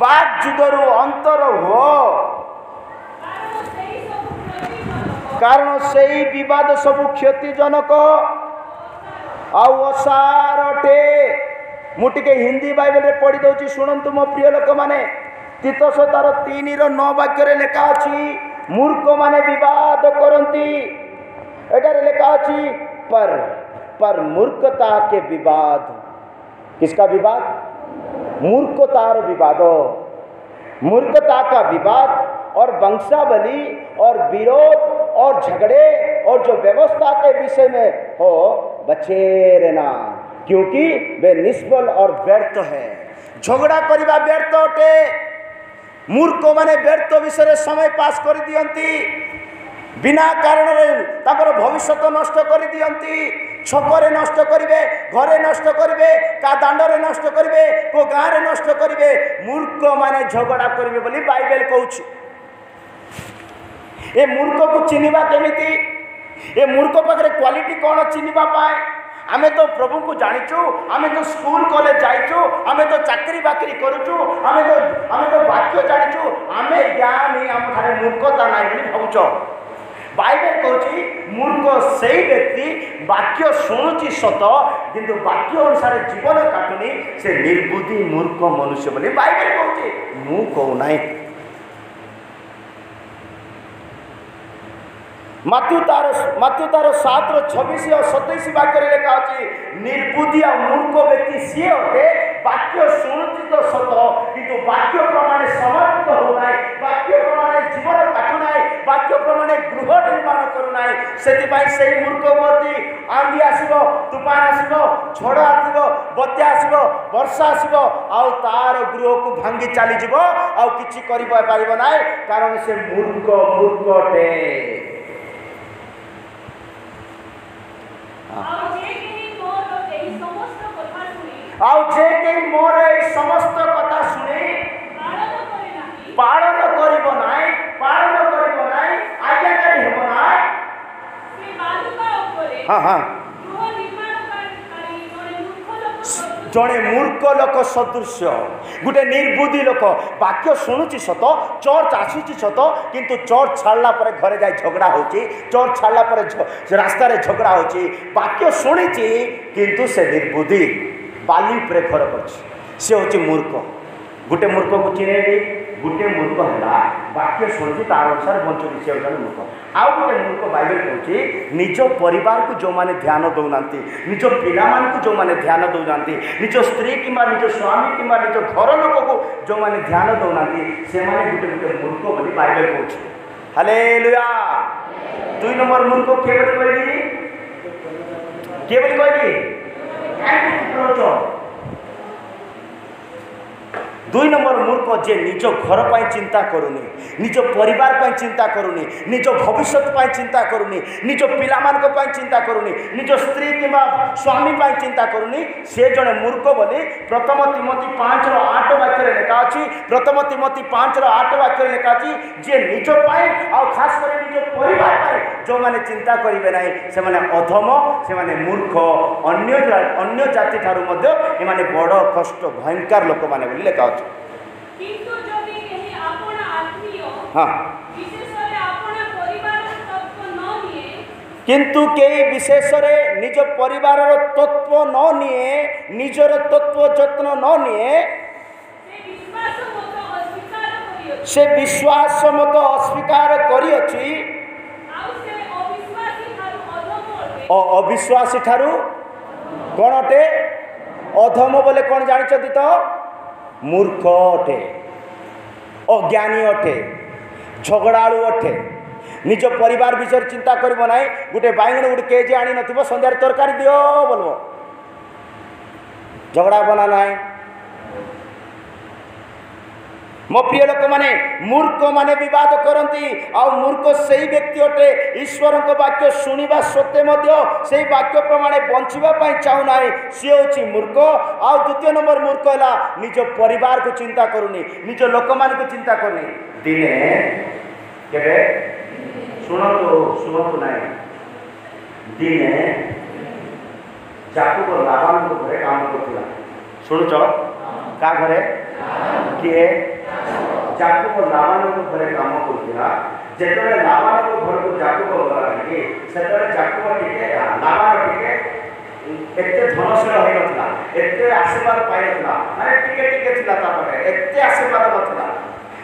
ବାକ୍ ଯୁଗରୁ ଅନ୍ତର ହୁଅ, କାରଣ ସେହି ବିବାଦ ସବୁ କ୍ଷତିଜନକ ଆଉ ଅସାର ଅଟେ। ମୁଁ ଟିକେ ହିନ୍ଦୀ ବାଇବେଲରେ ପଢ଼ି ଦେଉଛି, ଶୁଣନ୍ତୁ ମୋ ପ୍ରିୟ ଲୋକମାନେ। ତିତସ ତାର 3:9 ବାକ୍ୟରେ ଲେଖା ଅଛି ମୂର୍ଖମାନେ ବିବାଦ କରନ୍ତି। ଏଠାରେ ଲେଖା ଅଛି पर मूर्खता के विवाद। किसका विवाद? मूर्खतार विवाद। मूर्खता का विवाद और वंशावली और विरोध और झगड़े और जो व्यवस्था के विषय में हो, बचे रहना, क्योंकि वे निष्फल और व्यर्थ है। झगड़ा करिबा व्यर्थ अटे। मूर्ख माने व्यर्थ विषय समय पास कर दियंती, बिना कारण ताकर भविष्य नष्ट कर दियंती। छकरे नष्ट करिवे, घरे नष्ट करिवे, का दांडरे नष्ट करिवे, को गाँव रे नष्ट करिवे। मूर्ख माने झगड़ा करिवे बोली बाइबल कहूछि। ए मूर्ख को चिन्हिबा केमिति? ए मूर्ख पाखरे क्वालिटी कौन चिन्हिबा पाए? आमे तो प्रभु को जानिचु, आमे तो स्कूल कॉलेज जाइचु, आमे तो चाकरी बाकरी करूचु, आमे तो वाक्य जानिचु, आमे ज्ञान ही आम थारे मूर्खता नाही बोली भाबुचो। बाइबल कहूछि मूर्ख सेई व्यक्ति वाक्य शुणुची सत किंतु वाक्य अनुसार जीवन काटुनी, से निर्बुद्धि मूर्ख मनुष्य बोली बाइबल कहूछि। मु कहू नाही। माथ्यू तार 7:26 और 27 वाक्य लिखा अच्छी निर्बुद्धि और मूर्ख व्यक्ति सी अटे वाक्य शुणुची तो सत किंतु वाक्य प्रमाण समर्पित हो ना, वाक्य प्रमाण जीवन काटू ना, वाक्य प्रमाण गृह निर्माण करू ना। से मूर्ख प्रति आंधी आसो, तूफान आसो, झड़ आसो, बत्या आसो, वर्षा आसो, आउ तार गृह को भांगी चलीज आउ कि कर ना, कारण से मूर्ख अटे। आउ जे केही मोर ए समस्त कथा शुणी पालन करिब नाई, आज्ञाकारी हेब नाई। हाँ हाँ जड़े मूर्ख लोक सदृश गोटे निर्बुद्धि लोक वाक्य शुणुची सत, चर्च आसुची सत किंतु चर्च छाड़ला पर घरे जाए झगड़ा होची, चर्च छाड़ला पर रास्ता रे झगड़ा होची। वाक्य शुणिची किंतु से निर्बुद्धि बाली प्रेफर कर, सी हूँ मूर्ख। गोटे मूर्ख को चिन्हबी गोटे मूर्ख है वाक्य शुणुची तार अनुसार बंचुची से होता मूर्ख। आउ गोटे मूर्ख बाइबल कहूँ निज परिवार को जो मैंने ध्यान दौना निज पिला को जो मैंने ध्यान दौना निज स्त्री कि निज स्वामी कि निज घर लोक को जो मैंने ध्यान दौना से गोटे गोटे मूर्ख बोली बाइबल कहूँ। हालेलुया। 2 नंबर मूर्ख किए कहली किए कहली कहीं 2 नंबर मूर्ख जे निज घर पर चिंता करूनी निज परिवार पर चिंता करूनी निज भविष्य चिंता करूनी निज पिला चिंता करूनी निज स्त्री कि स्वामी चिंता करूनी से जड़े मूर्ख बोली प्रथम तिमोथी 5:8 वाक्य लिखा अच्छी। प्रथम तिमोथी 5:8 वाक्य लिखा अच्छी जे निज खास कर निज परिवार जो मैंने चिंता करेंगे ना से मैंने अधम से मैंने मूर्ख अन्य जाति ठारू बड़ कष्ट भयंकर लोक मैंने लिखा अच्छे। किंतु जदि केहि आपण आत्मीय हाँ विशेषरे आपण परिवार तत्व न निये किंतु कई विशेष निज परिवार तत्व न निए निजर तत्व जत्न न निए से विश्वास मत अस्वीकार करिअछि अविश्वासी ठारू कौन अटे अधम बोले कौन जानते तो मूर्ख अटे अज्ञानी अटे झगड़ालू अटे निज परिवार विषय चिंता करिबो नाही गोटे बाइगण गोटे केजी आनी नथिबो संध्यार तरकारी दियो बोलबो झगड़ा बना नाही। मो प्रिय लोक माने मूर्ख माने विवाद करती आ मूर्ख से व्यक्ति अटे ईश्वर वाक्य शुणा सत्वे से वाक्य प्रमाण बंचवाई चाहूना सी हूँ मूर्ख। आ द्वितीय नंबर मूर्ख है निज परिवार को चिंता करूनी निज लोक मान को चिंता करनी दिने केबे शुणु शुणु ना दिने जाकुब लाबान घरे काम करता शुणुच क्या घरे किए जाकुब लाबान घरे काम करता जिते लाबान घर को जाकुब गला कि जाकुब टे लाबान टे एत धनशील हो नाला एत आशीर्वाद पाई ना माने टिके टिके एत आशीर्वाद नाला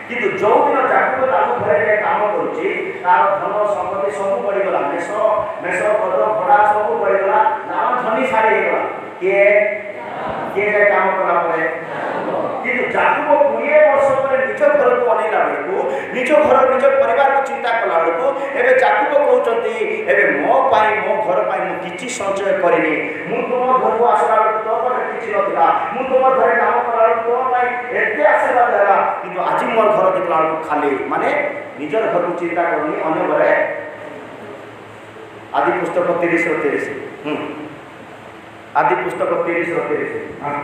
किंतु जो दिन जाकुब घरे काम करुच्ची तार धन संपत्ति सब बढ़ीगला मेष मेष पद भड़ा सब बढ़ीगला नाम धनी सारी होगा किए किए जाए काम कला किंतु जाकुब 20 वर्ष पर निज घर को अनेला बेलू निज घर निज परिवार को चिंता कला बेलू एवं जाकुब कहते एवं मो घर पर किसी संचय करनी मुझ तुम घर को आसला बेलू तो किसी नाला मुझ तुम घर काम कला तुम एत आशीर्वाद है कि आज मोर घर देखला खाली माने निजर घर को चिंता करनी अन्य घरे आदि पुस्तक 30:30 आदि पुस्तक 30:30 हाँ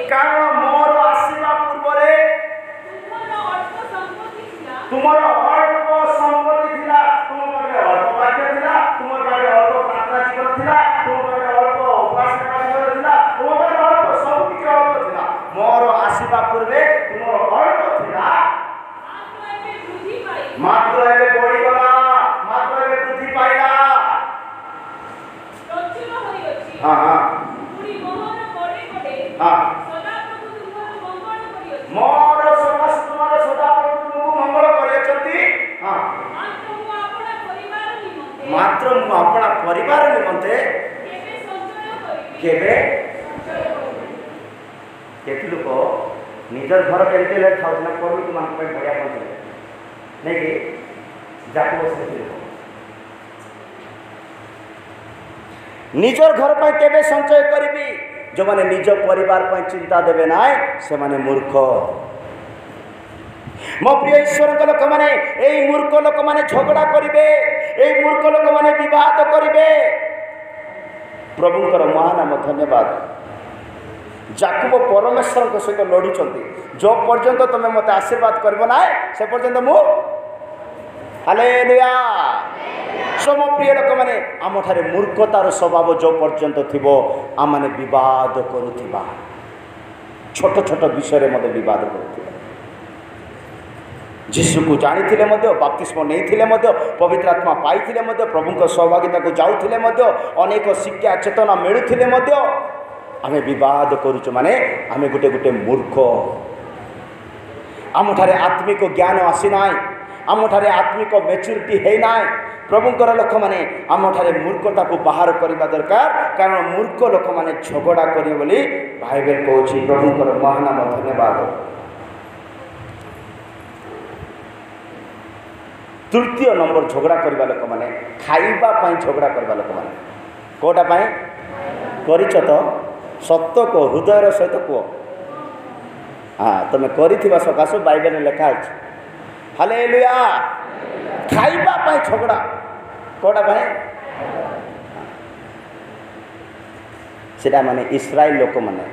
कारण मोर आसीबा पूर्व तुमर अल्प संपत्ति थिला तुम पाखे अल्प भाग्य थिला तुम पाखे अल्प प्रार्थना जीवन थिला तुम पाखे अल्प उपासना जीवन थिला तुम पाखे अल्प सब किछ अल्प थिला मोर आसीबा पूर्वे तुमर अल्प थिला मात्र एबे बढ़ी गला मात्र एबे वृद्धि पाइला हां हां हां मोर समस्त तुमर सदा तुमको मंगल करियछंती हां मात्र मु अपना परिवार निमंते केबे केति लोक निजर घर केते ले खाउना करनी तुम मन पे बढ़िया पहुंचे नहीं कि जाको से निजर घर पर केबे संचय करिबी जो माने निज परिवार पर चिंता देवे ना से माने मूर्ख। मो प्रिय ईश्वर लोक मैंने यही मूर्ख लोक मैंने झगड़ा करेंगे यही मूर्ख लोक मैंने विवाद करेंगे। प्रभुंकर महानाम धन्यवाद। जाकुब परमेश्वर सहित लड़ुंट जो पर्यंत तुम मत आशीर्वाद कर ना से पर्यंत मु हालेलुया। सो मो प्रिय लोक मैंने आम ठारे मूर्खतार स्वभाव जो पर्यंत थी आम मैंने विवाद करुवा छोट छोट विषय मत विवाद करुवा ଯୀଶୁକୁ ଜାଣିଥିଲେ ମଧ୍ୟ, ବାପ୍ତିସ୍ମ ନେଇଥିଲେ ମଧ୍ୟ, ପବିତ୍ର ଆତ୍ମା ପାଇଥିଲେ ମଧ୍ୟ, ପ୍ରଭୁଙ୍କ ସହଭାଗିତାକୁ ଯାଉଥିଲେ ମଧ୍ୟ, ଅନେକ ଶିକ୍ଷା ଚେତନା ମିଳୁଥିଲେ ମଧ୍ୟ ଆମେ ବିବାଦ କରୁଛୁ ମାନେ ଆମେ ଗୋଟେ ମୂର୍ଖ। ଆମଠାରେ ଆତ୍ମିକ ଜ୍ଞାନ ଆସିନାହିଁ, ଆମଠାରେ ଆତ୍ମିକ ମେଚୁରିଟି ହେଇନାହିଁ। ପ୍ରଭୁଙ୍କର ଲୋକମାନେ ଆମଠାରେ ମୂର୍ଖତାକୁ ବାହାର କରିବା ଦରକାର, କାରଣ ମୂର୍ଖ ଲୋକମାନେ ଝଗଡ଼ା କରିବେ ବୋଲି ବାଇବେଲ କହୁଛି। ପ୍ରଭୁଙ୍କର ମହାନାମ ଧନ୍ୟବାଦ। ତୃତୀୟ ନମ୍ବର ଝଗଡ଼ା କରିବା ଲୋକମାନେ ଖାଇବା ପାଇଁ ଝଗଡ଼ା କରିବା ଲୋକମାନେ। କେଉଁଟା ପାଇଁ କରିଛ ତ? ସତ କୁହ, ହୃଦୟର ସହିତ କୁହ। ତୁମେ କରିଥିବା ସକାଶୁ ବାଇବେଲରେ ଲେଖା ଅଛି। ହାଲେଲୁୟା। ଖାଇବା ପାଇଁ ଝଗଡ଼ା। କେଉଁଟା ପାଇଁ? ସେଟା ମାନେ ଇସ୍ରାଏଲ ଲୋକମାନେ।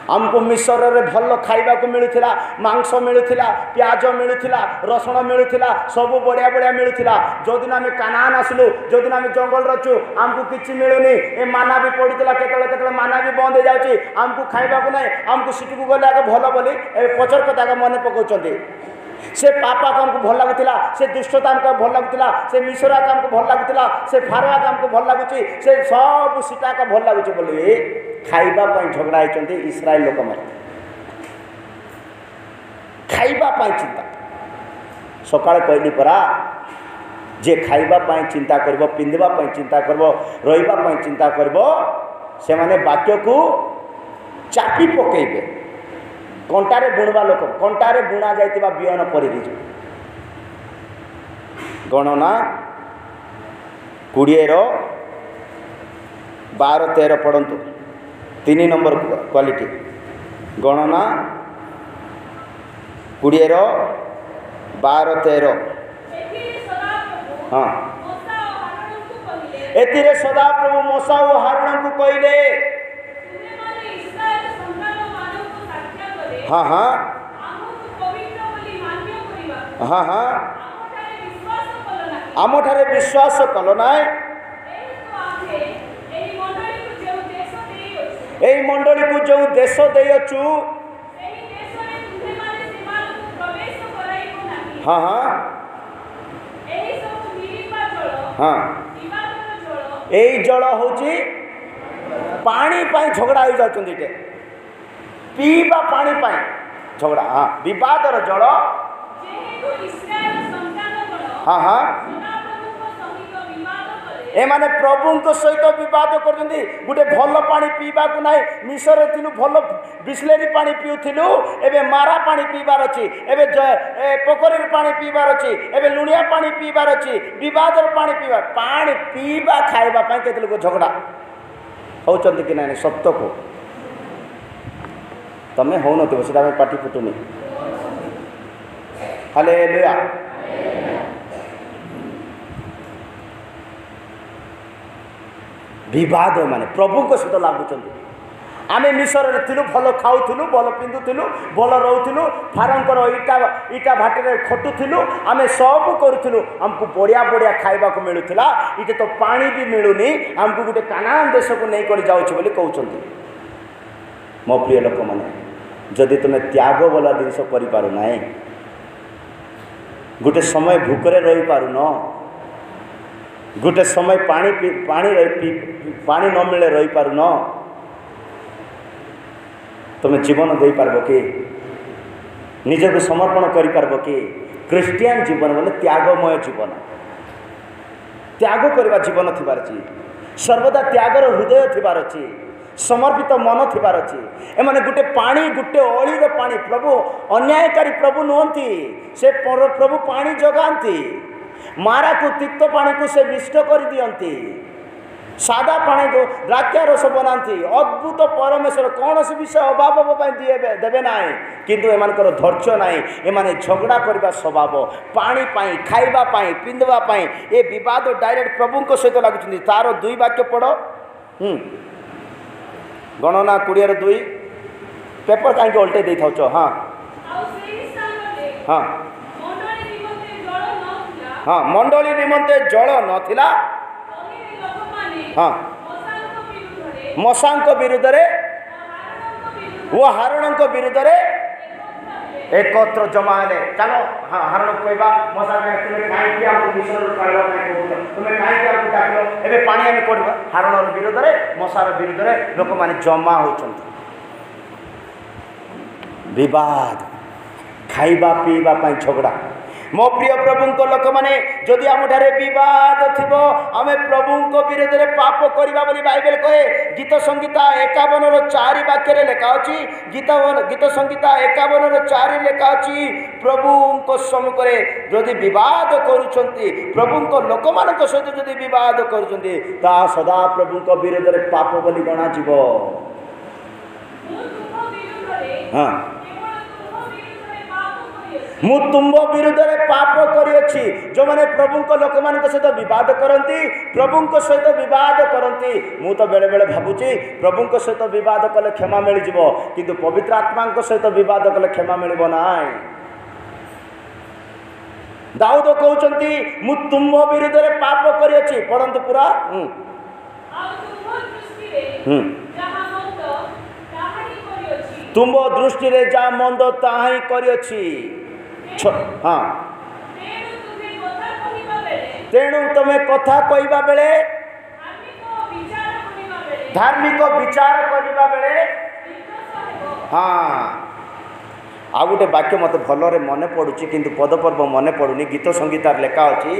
ଆମକୁ ମିଶରରେ ଭଲ ଖାଇବାକୁ ମିଳୁଥିଲା, ମାଂସ ମିଳୁଥିଲା, ପିଆଜ ମିଳୁଥିଲା, ରସୁଣ ମିଳୁଥିଲା, ସବୁ ବଢ଼ିଆ ବଢ଼ିଆ ମିଳୁଥିଲା। ଯେଉଁଦିନ ଆମେ କାନାନ ଆସିଲୁ, ଯେଉଁଦିନ ଆମେ ଜଙ୍ଗଲରେ ଅଛୁ, ଆମକୁ କିଛି ମିଳୁନି। ଏ ମାନା ବି ପଡ଼ୁଥିଲା, କେତେବେଳେ ମାନା ବି ବନ୍ଦ ହେଇଯାଉଛି, ଆମକୁ ଖାଇବାକୁ ନାହିଁ। ଆମକୁ ସେଠିକୁ ଗଲେ ଆଗ ଭଲ ବୋଲି ଏବେ ପଛର କଥା ଆଗ ମନେ ପକାଉଛନ୍ତି। ସେ ପାପା ଆମକୁ ଭଲ ଲାଗୁଥିଲା, ସେ ଦୁଷ୍ଟତା ଆମକୁ ଭଲ ଲାଗୁଥିଲା, ସେ ମିଶରା ଆମକୁ ଭଲ ଲାଗୁଥିଲା, ସେ ଫାରୱାକ ଆମକୁ ଭଲ ଲାଗୁଛି, ସେ ସବୁ ସେଟା ଭଲ ଲାଗୁଛି ବୋଲି ଖାଇବା ପାଇଁ ଝଗଡ଼ା ହେଇଛନ୍ତି ଇସ୍ରାଏଲ ଲୋକମାନେ। ଖାଇବା ପାଇଁ ଚିନ୍ତା। ସକାଳେ କହିଲି ପରା, ଯେ ଖାଇବା ପାଇଁ ଚିନ୍ତା କରିବ, ପିନ୍ଧିବା ପାଇଁ ଚିନ୍ତା କରିବ, ରହିବା ପାଇଁ ଚିନ୍ତା କରିବ, ସେମାନେ ବାକ୍ୟକୁ ଚାପି ପକାଇବେ। କଣ୍ଟାରେ ବୁଣିବା ଲୋକ, କଣ୍ଟାରେ ବୁଣା ଯାଇଥିବା ବିହନ ପରି ହେଇଯିବ। ଗଣନା 20:12-13 ପଢ଼ନ୍ତୁ। 3 ନମ୍ବର କ୍ୱାଲିଟି। ଗଣନା 20:12-13। ହଁ, ଏଥିରେ ସଦାପ୍ରଭୁ ମୋଶା ଓ ହାରୁଣଙ୍କୁ କହିଲେ, ହଁ ହଁ ହଁ ହଁ, ଆମଠାରେ ବିଶ୍ୱାସ କଲ ନାହିଁ। এই ମଣ୍ଡଳୀକୁ ଯେଉଁ ଦେଶ ଦେଇଅଛୁ, ହଁ ହଁ ହଁ, এই ଜଳ ହେଉଛି ପାଣି ପାଇଁ ଝଗଡ଼ା ହେଇଯାଉଛନ୍ତି। ଏଇଟା ପିଇବା ପାଣି ପାଇଁ ଝଗଡ଼ା। ହଁ, ବିବାଦର ଜଳ। ହଁ ହଁ, ଏମାନେ ପ୍ରଭୁଙ୍କ ସହିତ ବିବାଦ କରୁଛନ୍ତି। ଗୋଟେ ଭଲ ପାଣି ପିଇବାକୁ ନାହିଁ। ମିଶରରେ ଥିଲୁ, ଭଲ ବିସ୍ଲେରୀ ପାଣି ପିଉଥିଲୁ, ଏବେ ମାରା ପାଣି ପିଇବାର ଅଛି, ଏବେ ପୋଖରୀର ପାଣି ପିଇବାର ଅଛି, ଏବେ ଲୁଣିଆ ପାଣି ପିଇବାର ଅଛି, ବିବାଦର ପାଣି ପିଇବା। ପାଣି ପିଇବା ଖାଇବା ପାଇଁ କେତେ ଲୋକ ଝଗଡ଼ା ହେଉଛନ୍ତି କି ନାହିଁ? ସତ୍ୟକୁ ତମେ ହେଉନଥିବ, ସେଟା ଆମେ ପାଟି ଫୁଟୁନି। ହାଲେଲୁୟା। ବିବାଦ ମାନେ ପ୍ରଭୁଙ୍କ ସହିତ ଲାଗୁଛନ୍ତି। ଆମେ ମିଶରରେ ଥିଲୁ, ଭଲ ଖାଉଥିଲୁ, ଭଲ ପିନ୍ଧୁଥିଲୁ, ଭଲ ରହୁଥିଲୁ, ଫାରଙ୍କର ଇଟା ଭାଟିରେ ଖଟୁଥିଲୁ, ଆମେ ସବୁ କରୁଥିଲୁ, ଆମକୁ ବଢ଼ିଆ ବଢ଼ିଆ ଖାଇବାକୁ ମିଳୁଥିଲା। ଏଠି ତ ପାଣି ବି ମିଳୁନି, ଆମକୁ ଗୋଟେ କାନାନ ଦେଶକୁ ନେଇକରି ଯାଉଛି ବୋଲି କହୁଛନ୍ତି। ମୋ ପ୍ରିୟ ଲୋକମାନେ, ଯଦି ତୁମେ ତ୍ୟାଗ ବାଲା ଜିନିଷ କରିପାରୁନାହିଁ, ଗୋଟେ ସମୟ ଭୋକରେ ରହିପାରୁନ, ଗୋଟେ ସମୟ ପାଣି ନ ମିଳେ ରହିପାରୁନ, ତୁମେ ଜୀବନ ଦେଇପାରିବ କି? ନିଜକୁ ସମର୍ପଣ କରିପାରିବ କି? ଖ୍ରୀଷ୍ଟିଆନ ଜୀବନ ବୋଲେ ତ୍ୟାଗମୟ ଜୀବନ। ତ୍ୟାଗ କରିବା ଜୀବନ ଥିବାର ଅଛି, ସର୍ବଦା ତ୍ୟାଗର ହୃଦୟ ଥିବାର ଅଛି, ସମର୍ପିତ ମନ ଥିବାର ଅଛି। ଏମାନେ ଗୋଟେ ପାଣି, ଗୋଟେ ଅଳିର ପାଣି। ପ୍ରଭୁ ଅନ୍ୟାୟକାରୀ ପ୍ରଭୁ ନୁହନ୍ତି, ସେ ପ୍ରଭୁ ପାଣି ଯୋଗାନ୍ତି। ମାରାକୁ, ତିକ୍ତ ପାଣିକୁ ସେ ମିଷ୍ଟ କରିଦିଅନ୍ତି, ସାଦା ପାଣିକୁ ଦ୍ରାକ୍ଷା ରସ ବନାନ୍ତି। ଅଦ୍ଭୁତ ପରମେଶ୍ୱର, କୌଣସି ବିଷୟ ଅଭାବ ପାଇଁ ଦେବେ ନାହିଁ, କିନ୍ତୁ ଏମାନଙ୍କର ଧୈର୍ଯ୍ୟ ନାହିଁ। ଏମାନେ ଝଗଡ଼ା କରିବା ସ୍ୱଭାବ, ପାଣି ପାଇଁ, ଖାଇବା ପାଇଁ, ପିନ୍ଧିବା ପାଇଁ। ଏ ବିବାଦ ଡାଇରେକ୍ଟ ପ୍ରଭୁଙ୍କ ସହିତ ଲାଗୁଛନ୍ତି। ତାର 2 ବାକ୍ୟ ପଢ଼। ଗଣନା 20:2। ପେପର କାହିଁକି ଓଲଟେଇ ଦେଇଥାଉଛ? ହଁ ହଁ ହଁ, ମଣ୍ଡଳୀ ନିମନ୍ତେ ଜଳ ନଥିଲା। ହଁ, ମଶାଙ୍କ ବିରୁଦ୍ଧରେ ଓ ହାରୁଣଙ୍କ ବିରୁଦ୍ଧରେ एकत्र जमा हेले चलो हरण कहवा मशा तुम्हें कहीं आमको मिशन काढ़ा कौन तुम्हें कहीं आमको डाक एवं पानी आम कौड़ा हरण विरोध में मशार विरोध में लोक मैंने जमा होती खाइबा पीवा झगड़ा मो प्रिय प्रभु लोक मैंने जदि आमठारे बद थी आम प्रभु विरोध में पाप करवा बाइबल कहे गीत संगीता 51:4 वाक्य लेखा अच्छी गीत संगीता 51:4 लेखा अच्छी प्रभु सम्मुख में जदि बद करुँच प्रभु लोक मान सहित जदि बद करुँच सदा प्रभु विरोध में पाप बोली गणा हाँ मु तुम विरुद्ध में पाप करी जो मैंने प्रभु लोक मान सहित बद करती प्रभु सहित बद करती मु तो बेले बेले भावुची प्रभु सहित बद कले क्षमा मिल किंतु पवित्र आत्मा सहित बद कले क्षमा मिल ना। दाऊद कहते मु तुम विरुद्ध में पाप करी पढ़ंतु पूरा तुम दृष्टि रे जा मंद ताहा ही करी हाँ तेणु तुम्हें कथा कहवा बेले धार्मिक विचार करने बेले हाँ आ गोटे वाक्य मत भलरे मन पड़ू किंतु पदपर्व मन पड़ूनी गीत संगीतार लेखा अच्छी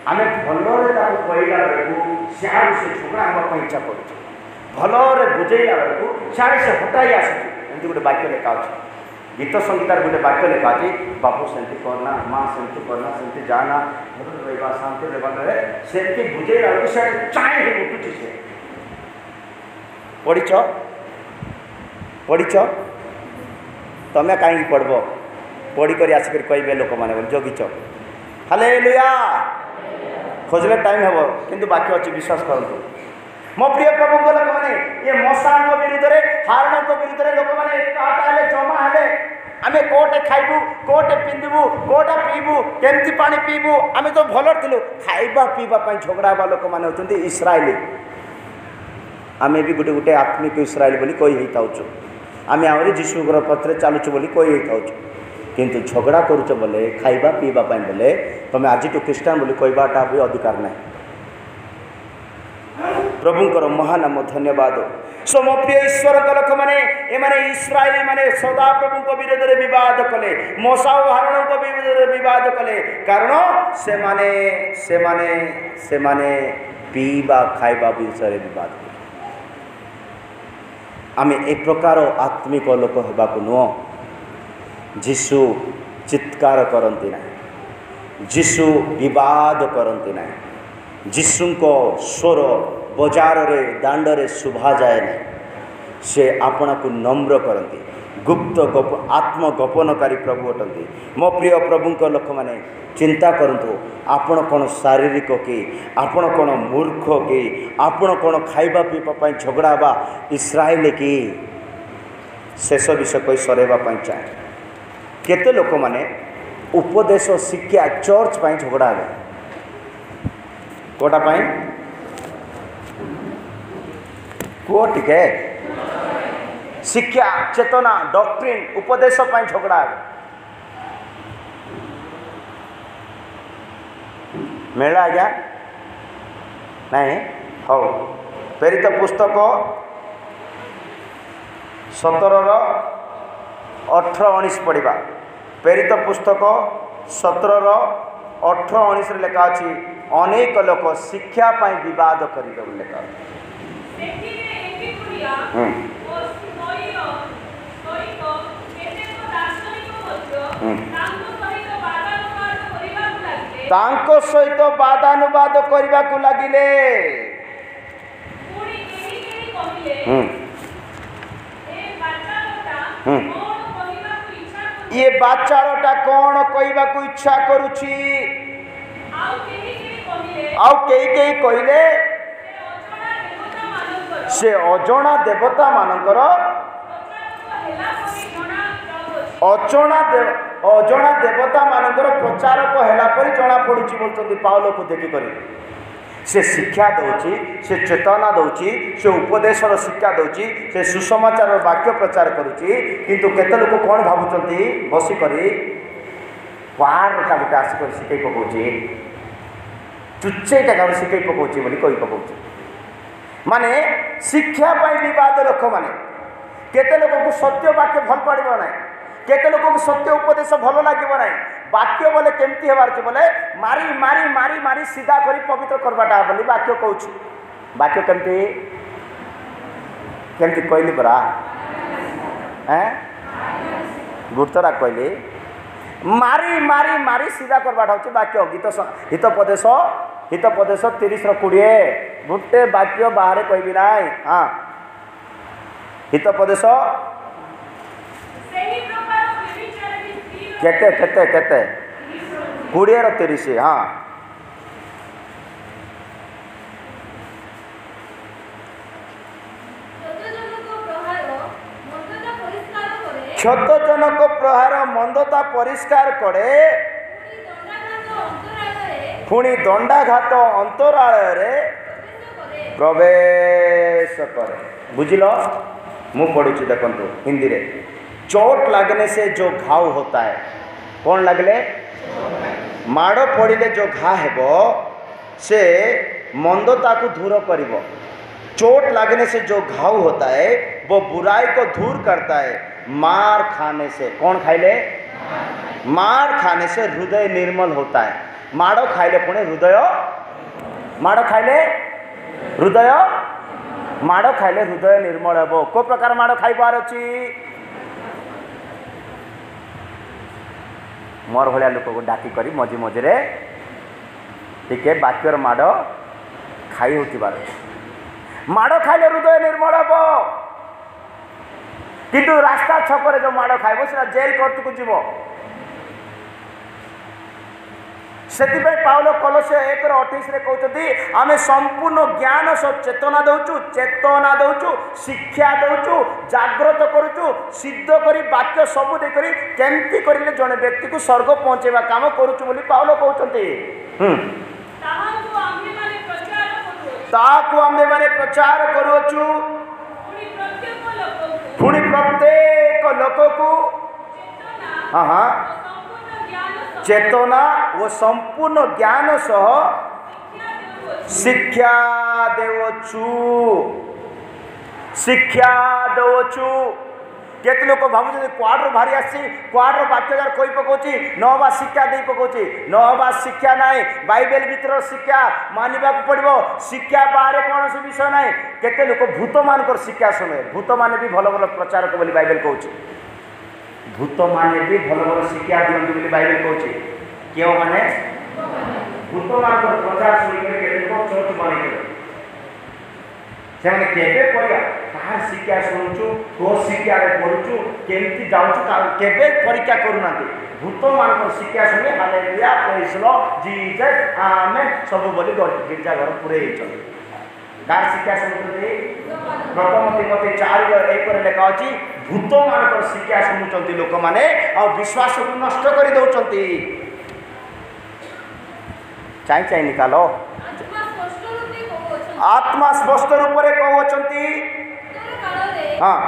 आम भलरे कहला बेलू सियाड़ से झगड़ा हाँपी इच्छा करुँ भलरे बुझेला बेलू सियाड़ से हटाई आसुँ एमती गोटे वाक्य लेखा अच्छी गीत संगीतार गोटे वाक्य लेखा अच्छी बापू सेमती करना माँ सेमती करना सेमती जाना रहा शांति रहा सेमती बुझेला बेलू से चाय उठुची से पढ़ीच तमें कहीं पढ़ब पढ़ी कर आसिक कहे लोक मैंने जगिच हालेलुया खोजले टाइम हे किंतु बाकी अच्छी विश्वास करूँ मो प्रिय प्रभु लोक मैंने ये मशा विरुद्ध में हारण विरुद्ध में लोक मैंने जमा हेले आम कोटे खाइबू कोटे पिंधबू कोटा पीबू केमती पानी पीबू आम तो भल थिलु खाइबा पीवा झगड़ा हवा लोक मैंने होती इस्राएली आम भी गोटे गोटे आत्मिक इस्राएल बोली कही थाउछु आम आहरी जीशुर पथरे चलुचु बोली कही थाउछु किंतु झगड़ा करुच बोले खाइबा पीवा बोले तुम आज तो ख्रीष्टान बोली कहवाटा भी अधिकार ना प्रभुंकर महानाम धन्यवाद सो मो प्रिय ईश्वर लोक मैंने एमाने इस्राएली माने सदा प्रभु विरोध में बद कले मशा और हारण विरोध में बद कले कारण से माने पीवा खाइबा विषय बद आम ए प्रकार आत्मिक लोक होबाकु नुह जीशु चित्कार करती ना जीशु विवाद करती ना जीशु स्वर बजार रे दांड रे शुभा जाए ना से आपण को नम्र करती गुप्त आत्मगोपनकारी प्रभु अटंती मो प्रिय प्रभु लोक मैंने चिंता करंतु आपण कौन शारीरिक कि आपण कौन मूर्ख कि आपण कौन खाइबा पीवा झगड़ा बा इस्राएल कि शेष विषय कही सरेवाई चाहे केते लोक मैंने उपदेश शिक्षा चर्च पाई झगड़ा है कोटा पाई कुह टिके शिक्षा चेतना डॉक्ट्रिन उपदेश पाई झगड़ा है मिला आज्ञा नहीं हो प्रेरित पुस्तक 17:18-19 पढ़ा प्रेरित पुस्तक 17:18-19 लेखा अच्छी अनेक लोक शिक्षा पाई विवाद कर लेखा तांको सहित बादानुवाद करने को लगिले ये बाचारटा कौन कहवा को इच्छा करुछि आउ कई कहले से अजणा देवता मानकर अजणा देवता मानकर प्रचारक हैला परि जना पड़ुछि बोलछन्ति पाउल को देखि करी से शिक्षा दौची, से चेतना दौची, से उपदेशर शिक्षा दौची, से सुसमाचार वाक्य प्रचार करुच्ची, किंतु केते लोक कौन भावुंट बसिक पहाड़ गोटे आसिक शिखई पकाउची, चुच्चेटा गाँव शिखई पकाउची बोली कही पकाउची। माने शिक्षा पाई विवाद लोक माने केते लोक को सत्य वाक्य भल पड़ो ना, केते लोक को सत्य उपदेश भल लगे ना। वाक्य बोले केमती हेबार छै बोले मारी मारी मारी मारी सीधा करी पवित्र करवाटा बोली वाक्य कहूँ। वाक्य केमती केमती कहली परा गुरुतरा कहली मारी मारी मारी सीधा करवाटा हूँ वाक्य। गीत हितोपदेश 30:20 गोटे वाक्य बाहर कहबी ना। हाँ हितोपदेश केते केते केते 20:30। हाँ क्षत जनक प्रहार मंदता परिष्कार करे, पुणी दंडाघात अंतरालय प्रवेश करे। बुझिल मु पढ़ुची देखु हिंदी रे। चोट लगने से जो घाव होता है, कौन लगले माड़ पड़े जो घा हेबो से मंदता को दूर करिवो। चोट लगने से जो घाव होता है वो बुराई को दूर करता है। मार खाने से, कौन खाइले मार खाने से हृदय निर्मल होता है। माड़ खाइले पुणे हृदय, माड़ खाइले हृदय, माड़ खाइले हृदय निर्मल हेबो। को प्रकार माड़ खाइबार अछि? मोर भाया लोक को डाकिक मझे मझे टिके वाक्यर माड़ खाई होतिबार अछि। माड़ खाइले हृदय निर्मल हेबो, किंतु रास्ता छकरे जो माड़ खाइबो सेटा जेल कोर्ट को जीवो। सेतिपे पाउलो कोलोसे 1:28 रे कहउछथि आमे संपूर्ण ज्ञान सब चेतना दउचु, शिक्षा दउचु, जागृत करूचु, सिद्ध करी वाक्य सब दे करी केमती करिले जने व्यक्ति को स्वर्ग पहुंचेबा काम करूचु बोली पाउलो कहउछथि। ताकू आमे माने प्रचार करूचु, पुणी प्रत्येक लोक को हाँ हाँ चेतना वो संपूर्ण ज्ञान सह शिक्षा देवचु, शिक्षा देवचु। केते लोक भाबुछे क्वाड्र भारी आसी क्वाड्र वाक्यदार कोई पकोची नवा शिक्षा दे पकोची। नवा शिक्षा नाई, बाइबल भीतर शिक्षा मानिबा को पड़िबो। शिक्षा बाहर कौन से विषय नाई। केते लोक भूत मानकर शिक्षा सुने, भूत माने भी भल भल प्रचारक बोली बाइबल कहूची। भूत माने भी भल भल शिक्षा दियंतु बोली बाइबल कहूची। क्यों माने भूत मानकर प्रचार सुनी के लोक चोट बने से केबे पढ़िया कहार शिक्षा शुणुचु, को शिक्षा पढ़ुचु, केमती जाऊचु केबे परीक्षा करूना। भूत मान शिक्षा शुणी हालेलुया प्रेज लॉर्ड जीसस आमेन सब बोली गिरजा घर पूरे गार शिक्षा शुणुचंती। प्रथम तिमोथी 4:1 लेखा अछि भूत मान शिक्षा शुणुचंती लोक माने आ विश्वास को नष्ट कर दउचंती। चाई चाई निकालो आत्मा स्पष्ट रूप से कहउछंती। हाँ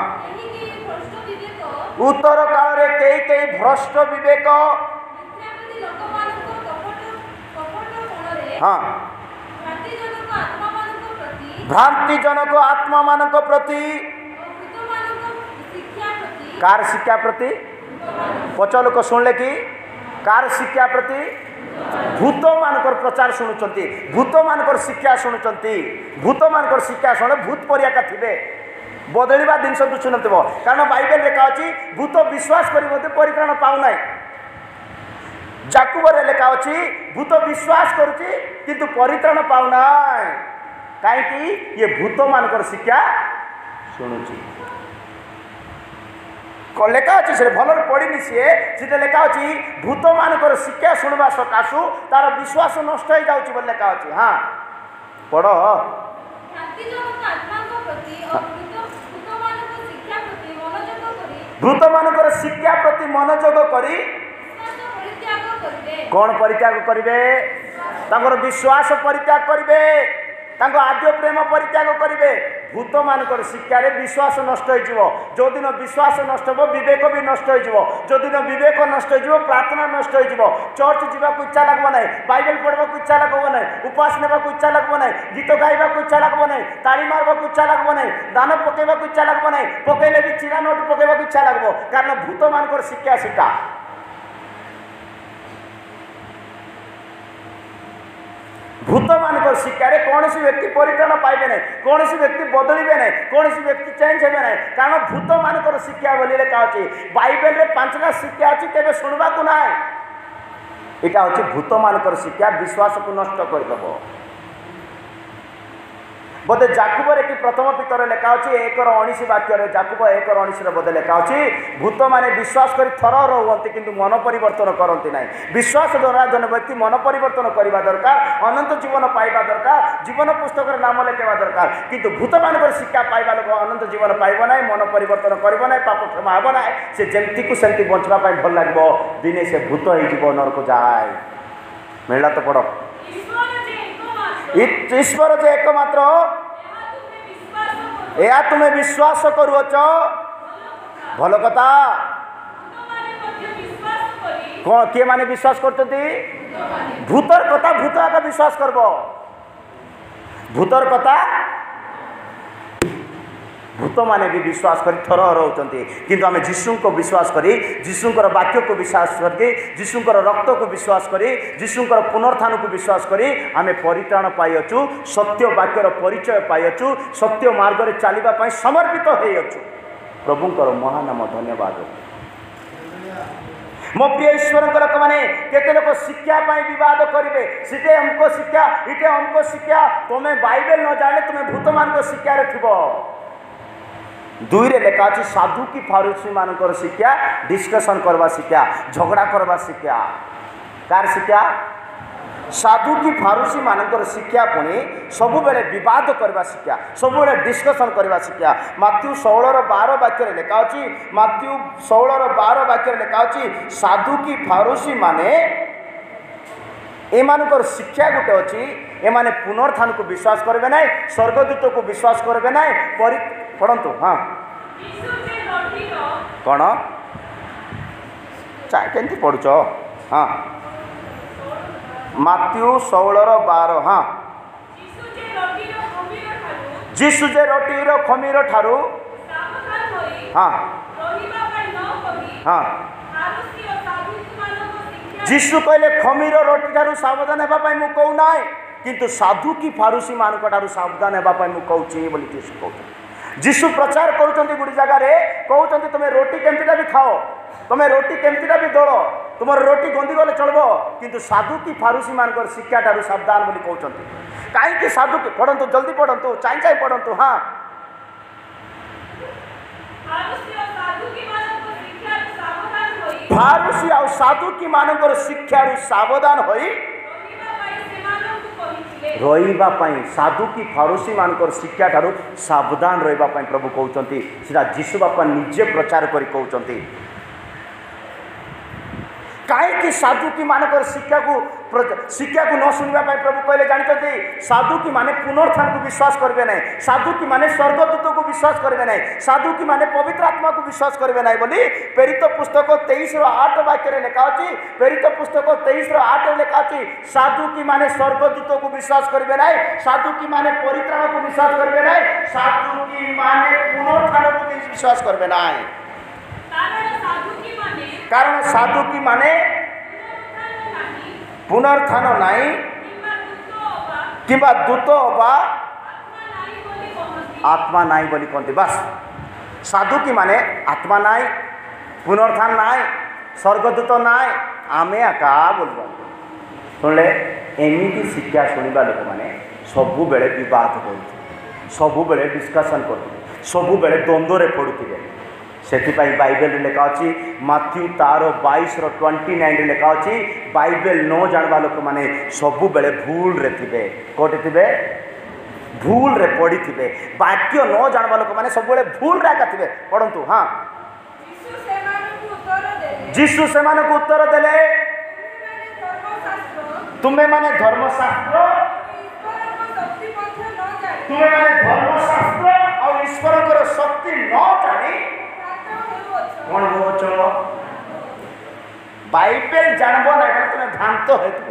उत्तर काल रे कई कई भ्रष्ट विवेक, हाँ भ्रांतिजनक आत्मा मान प्रति कार शिक्षा प्रति पच लोक शुणले कि कार शिक्षा प्रति भूत मानकर प्रचार शुणुचंती, भूत मानकर शिक्षा शुणुचंती। भूत मानकर शिक्षा शुणे भूत परियाका थिबे बदलिबा जिनस दुछु नथिबो। कारण बाइबल लेखा अछि भूत विश्वास करि मते परित्राण पाउ नाही। जाकुब रे लेखा अछि भूत विश्वास करूची किंतु परित्राण पाउ नाही। काहे कि ये भूत मानकर शिक्षा शुणुची। लेखा अच्छी से भल पढ़ी सी लेखा अच्छी भूत मानकर शिक्षा शुणवा सकाशु तार विश्वास नष्ट हो जाऊँ लेखा अच्छी। हाँ पढ़ भूत मानकर शिक्षा प्रति मनोयोग करी कौन परित्याग करेंगे ତାଙ୍କର ବିଶ୍ୱାସ ପରିତ୍ୟାଗ କରିବେ, ତାଙ୍କ ଆଦ୍ୟ ପ୍ରେମ ପରିତ୍ୟାଗ କରିବେ। ଭୂତ ମାନଙ୍କର ଶିକ୍ଷାରେ ବିଶ୍ୱାସ ନଷ୍ଟ ହୋଇଯିବ। ଯେଉଁଦିନ ବିଶ୍ୱାସ ନଷ୍ଟ ହେବ ବିବେକ ବି ନଷ୍ଟ ହୋଇଯିବ। ଯେଉଁଦିନ ବିବେକ ନଷ୍ଟ ହୋଇଯିବ ପ୍ରାର୍ଥନା ନଷ୍ଟ ହୋଇଯିବ। ଚର୍ଚ୍ଚ ଯିବାକୁ ଇଚ୍ଛା ଲାଗିବ ନାହିଁ, ବାଇବେଲ ପଢ଼ିବାକୁ ଇଚ୍ଛା ଲାଗିବ ନାହିଁ, ଉପାସ ନେବାକୁ ଇଚ୍ଛା ଲାଗିବ ନାହିଁ, ଗୀତ ଗାଇବାକୁ ଇଚ୍ଛା ଲାଗିବ ନାହିଁ, ତାଳି ମାରିବାକୁ ଇଚ୍ଛା ଲାଗିବ ନାହିଁ, ଦାନ ପକାଇବାକୁ ଇଚ୍ଛା ଲାଗିବ ନାହିଁ। ପକାଇଲେ ବି ଚିରା ନୋଟ ପକାଇବାକୁ ଇଚ୍ଛା ଲାଗିବ, କାରଣ ଭୂତ ମାନଙ୍କର ଶିକ୍ଷା ସେଟା। ଭୂତ ମାନଙ୍କର ଶିକ୍ଷାରେ କୌଣସି ବ୍ୟକ୍ତି ପରିତ୍ରାଣ ପାଇବେ ନାହିଁ, କୌଣସି ବ୍ୟକ୍ତି ବଦଳିବେ ନାହିଁ, କୌଣସି ବ୍ୟକ୍ତି ଚେଞ୍ଜ ହେବେ ନାହିଁ, କାରଣ ଭୂତ ମାନଙ୍କର ଶିକ୍ଷା ବୋଲି ଲେଖା ଅଛି। ବାଇବେଲରେ 5ଟା ଶିକ୍ଷା ଅଛି, କେବେ ଶୁଣିବାକୁ ନାହିଁ। এটা হচ্ছে ভূত মানকর শিক্ষা, বিশ্বাসকে নষ্ট করিদেব। বোধে জাকুবরে কি প্রথম পিতরে লেখা আছে 1:19 বাক্যরে, জাকুব 1:19 বোধে লেখা আছে ভূত মানে বিশ্বাস করে থর রুহতি কিন্তু মন পরিবর্তন করতে না। বিশ্বাস দ্বারা জন ব্যক্তি মন পরিবর্তন করা দরকার, অনন্ত জীবন পাইবা দরকার, জীবন পুস্তকের নাম লেখা দরকার। কিন্তু ভূত মানকর শিক্ষা পাইবা লোক অনন্ত জীবন পাইব না, মন পরিবর্তন করব না, পাপ ক্ষমা হব না, সে যেমতিকু সেমতি বঞ্চবা পাই ভাল লাগব, দিনে সে ভূত হয়ে নরক যায়। মিলা তো পড়। ईश्वर जे एकमात्र या तुम्हें विश्वास करुच भल कथा। किए माने विश्वास करते भूतर कथा, भूत आगे विश्वास करब, भूतर कथा भूत माने भी विश्वास कर थर रोचंती। किंतु आम जीशु को विश्वास करी, जीशुंकर वाक्य को विश्वास करी, जीशुंकर रक्त को विश्वास करी, जीशुंकर पुनरुत्थान को विश्वास करी आम परित्राण पाइछु, सत्य वाक्यर परिचय पाइछु, सत्य मार्ग रे चलिबा पई समर्पित होइछु। प्रभुंकर महानाम धन्यवाद। मो प्रिय ईश्वर लोक मैंने केते लोक शिक्षा बद करेंगे, सीटे हमको शिक्षा, इटे हमको शिक्षा। तुम्हें बाइबल न जाने तुम्हें भूत मान शिक्षा थी। 2 रे लेखा अच्छी साधु की फारूसी मानकर शिक्षा, डिस्कसन करवा शिक्षा, झगड़ा करवा शिक्षा। कार शिक्षा? साधु की फारूसी मानकर शिक्षा पुणी सबु बेले विवाद करवा शिक्षा, सबु बेले डिस्कसन करवा शिक्षा। माथ्यू 16:12 वाक्य लेखा अच्छी, माथ्यू 16:12 वाक्य लेखा अच्छी साधु की फारूसी माने एमानकर शिक्षा गोटे अच्छी, एमाने पुनरुत्थान को विश्वास करेंगे ना, स्वर्गदूत को विश्वास करेंगे ना। पढ़ंतु। हाँ कौन केमती पढ़ुच? हाँ माथ्यू 16:12। हाँ जीशु जे रोटीर खमीर ठारू हाँ हाँ जीशु कहले खमीर रोटी ठारू सावधान होगा मु कहूना, किंतु साधु की फारूसी मान सावधान होगा मु कहूँ बोली जीशु कहते। जीशु प्रचार करुँच गोटे जगार कहते तुम्हें रोटी केमतीटा भी खाओ, तुम्हें रोटी केमतीटा भी दौड़, तुम रोटी गंदी गले चलो, किंतु साधु की फारूसी मान शिक्षा ठारू सावधान बोली कहते। कहीं साधु की पढ़ंतु, जल्दी पढ़ंतु, चाई चाई पढ़ंतु। हाँ फारूसी और साधु की मानकर शिक्षारू सावधान होई रहिबा पई, साधु की फारूसी मानकर शिक्षा ठारू सावधान रहिबा पई प्रभु कहउचंती। सीधा जीशु बापा निजे प्रचार करी कहउचंती। कहीं साधु की मानकर शिक्षा को न शुणा प्रभु कहले जानते, साधु की माने पुनरुत्थान को विश्वास करेंगे ना, साधु की माने स्वर्गदूत को विश्वास करेंगे ना, साधु की माने पवित्र आत्मा को विश्वास करेंगे ना बोली प्रेरित पुस्तक 23:8 वाक्य लेखा अच्छी। प्रेरित पुस्तक 23:8 लेखा अच्छी साधु की माने स्वर्गदूत को विश्वास करेंगे ना, साधु की माने परित्राण को विश्वास करेंगे ना, साधु की माने पुनरुत्थान को विश्वास करेंगे ना। कारण साधु की माने पुनरुत्थान नहीं कि दूत होगा आत्मा नहीं बोली कहते। बस साधु की माने आत्मा नहीं, पुनरुत्थान नहीं, स्वर्गदूत नहीं, आमे आका बोलवा। शुणले एमती शिक्षा शुणा लोक मैंने सबु बेले विवाद कर, सबु बेले डिस्कसन कर, सबु बेले द्वंद्व पड़ुवे। से बाइबल लेखा अच्छी माथ्यू 22:29 लेखा अच्छी बाइबल न जानवा लोक मैंने सबु बेले भूल रे थे, कौटे थे भूल रे पड़ी थे। वाक्य न जानवा लोक मैंने सब भूल रे आका थे। पढ़ंतु। हाँ जीशु से उत्तर देले ତୁମେ ମାନେ ଧର୍ମଶାସ୍ତ୍ର ତୁମେ ମାନେ ଧର୍ମଶାସ୍ତ୍ର ଆଉ ଈଶ୍ୱରଙ୍କର ଶକ୍ତି ନ ଜାଣି କ'ଣ ହେଉଛ? ବାଇବେଲ ଜାଣିବ ନା କ'ଣ ତୁମେ ଭ୍ରାନ୍ତ ହେଇଥିବ।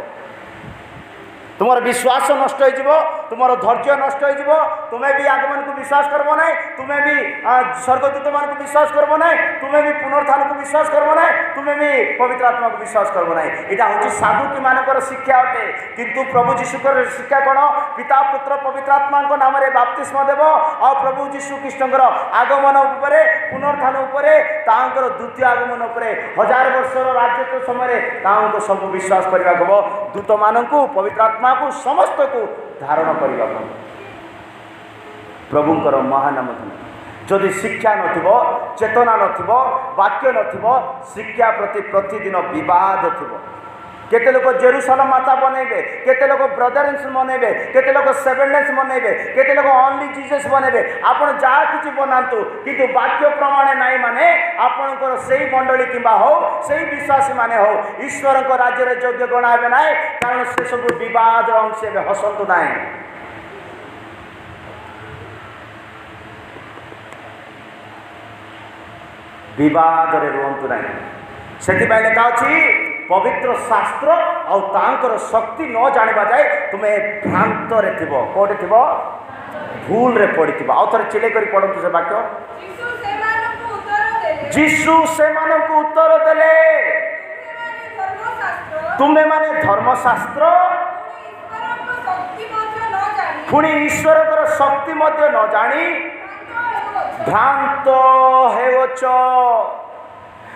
ତୁମର ବିଶ୍ୱାସ ନଷ୍ଟ ହେଇଯିବ, ତୁମର ଧୈର୍ଯ୍ୟ ନଷ୍ଟ ହେଇଯିବ। ତୁମେ ବି ଆଗମାନଙ୍କୁ ବିଶ୍ୱାସ କରିବ ନାହିଁ, ତୁମେ ବି ସ୍ୱର୍ଗଦୂତମାନଙ୍କୁ ବିଶ୍ୱାସ କରିବ ନାହିଁ, ତୁମେ ବି ପୁନରୁତ୍ଥାନକୁ ବିଶ୍ୱାସ କରିବ ନାହିଁ, ତୁମେ ବି ପବିତ୍ର ଆତ୍ମାକୁ ବିଶ୍ୱାସ କରିବ ନାହିଁ। ଏଇଟା ହେଉଛି ସାଧୁକୀମାନଙ୍କର ଶିକ୍ଷା ଅଟେ। କିନ୍ତୁ ପ୍ରଭୁ ଯୀଶୁଙ୍କର ଶିକ୍ଷା କ'ଣ? ପିତା ପୁତ୍ର ପବିତ୍ର ଆତ୍ମାଙ୍କ ନାମରେ ବାପ୍ତିସ୍ମ ଦେବ ଆଉ ପ୍ରଭୁ ଯୀଶୁ ଖ୍ରୀଷ୍ଟଙ୍କର ଆଗମନ ଉପରେ, ପୁନରୁତ୍ଥାନ ଉପରେ, ତାଙ୍କର ଦ୍ୱିତୀୟ ଆଗମନ ଉପରେ, 1000 ବର୍ଷର ରାଜତ୍ୱ ସମୟରେ ତାଙ୍କୁ ସବୁ ବିଶ୍ୱାସ କରିବାକୁ ହେବ। ଦୂତମାନଙ୍କୁ, ପବିତ୍ର ଆତ୍ମାକୁ, ସମସ୍ତଙ୍କୁ ଧାରଣ କରିବାକୁ ହେବ। ପ୍ରଭୁଙ୍କର ମହାନାମ ଯଦି ଶିକ୍ଷା ନଥିବ, ଚେତନା ନଥିବ, ବାକ୍ୟ ନଥିବ, ଶିକ୍ଷା ପ୍ରତି ପ୍ରତିଦିନ ବିବାଦ ଥିବ। କେତେ ଲୋକ ଜେରୁସାଲେମ ମାତା ବନେଇବେ, କେତେ ଲୋକ ବ୍ରଦର୍ସ ବନେଇବେ, କେତେ ଲୋକ ସେଭେନ୍ ଡେଜ୍ ବନେଇବେ, କେତେ ଲୋକ ଅନଲି ଜିଜସ୍ ବନେଇବେ। ଆପଣ ଯାହା କିଛି ବନାନ୍ତୁ, କିନ୍ତୁ ବାକ୍ୟ ପ୍ରମାଣ ନାହିଁ ମାନେ ଆପଣଙ୍କର ସେଇ ମଣ୍ଡଳୀ କିମ୍ବା ହଉ, ସେଇ ବିଶ୍ୱାସୀ ମାନେ ହଉ, ଈଶ୍ୱରଙ୍କ ରାଜ୍ୟରେ ଯୋଗ୍ୟ ଗଣା ହେବେ ନାହିଁ। କାରଣ ସେସବୁ ବିବାଦର ଅଂଶ ହେବେ। ହସନ୍ତୁ ନାହିଁ। ବିବାଦରେ ରୁହନ୍ତୁ ନାହିଁ। ସେଥିପାଇଁ ଲେଖା ଅଛି, ପବିତ୍ର ଶାସ୍ତ୍ର ଆଉ ତାଙ୍କର ଶକ୍ତି ନ ଜାଣିବା ଯାଏ ତୁମେ ଭ୍ରାନ୍ତରେ ଥିବ। କେଉଁଠି ଥିବ? ଭୁଲରେ ପଡ଼ିଥିବ। ଆଉ ଥରେ ଚିଲେଇ କରି ପଢ଼ନ୍ତୁ ସେ ବାକ୍ୟ। ଯୀଶୁ ସେମାନଙ୍କୁ ଉତ୍ତର ଦେଲେ, ତୁମେମାନେ ଧର୍ମଶାସ୍ତ୍ର ପୁଣି ଈଶ୍ୱରଙ୍କର ଶକ୍ତି ମଧ୍ୟ ନ ଜାଣି ଭ୍ରାନ୍ତ ହେଉଛ।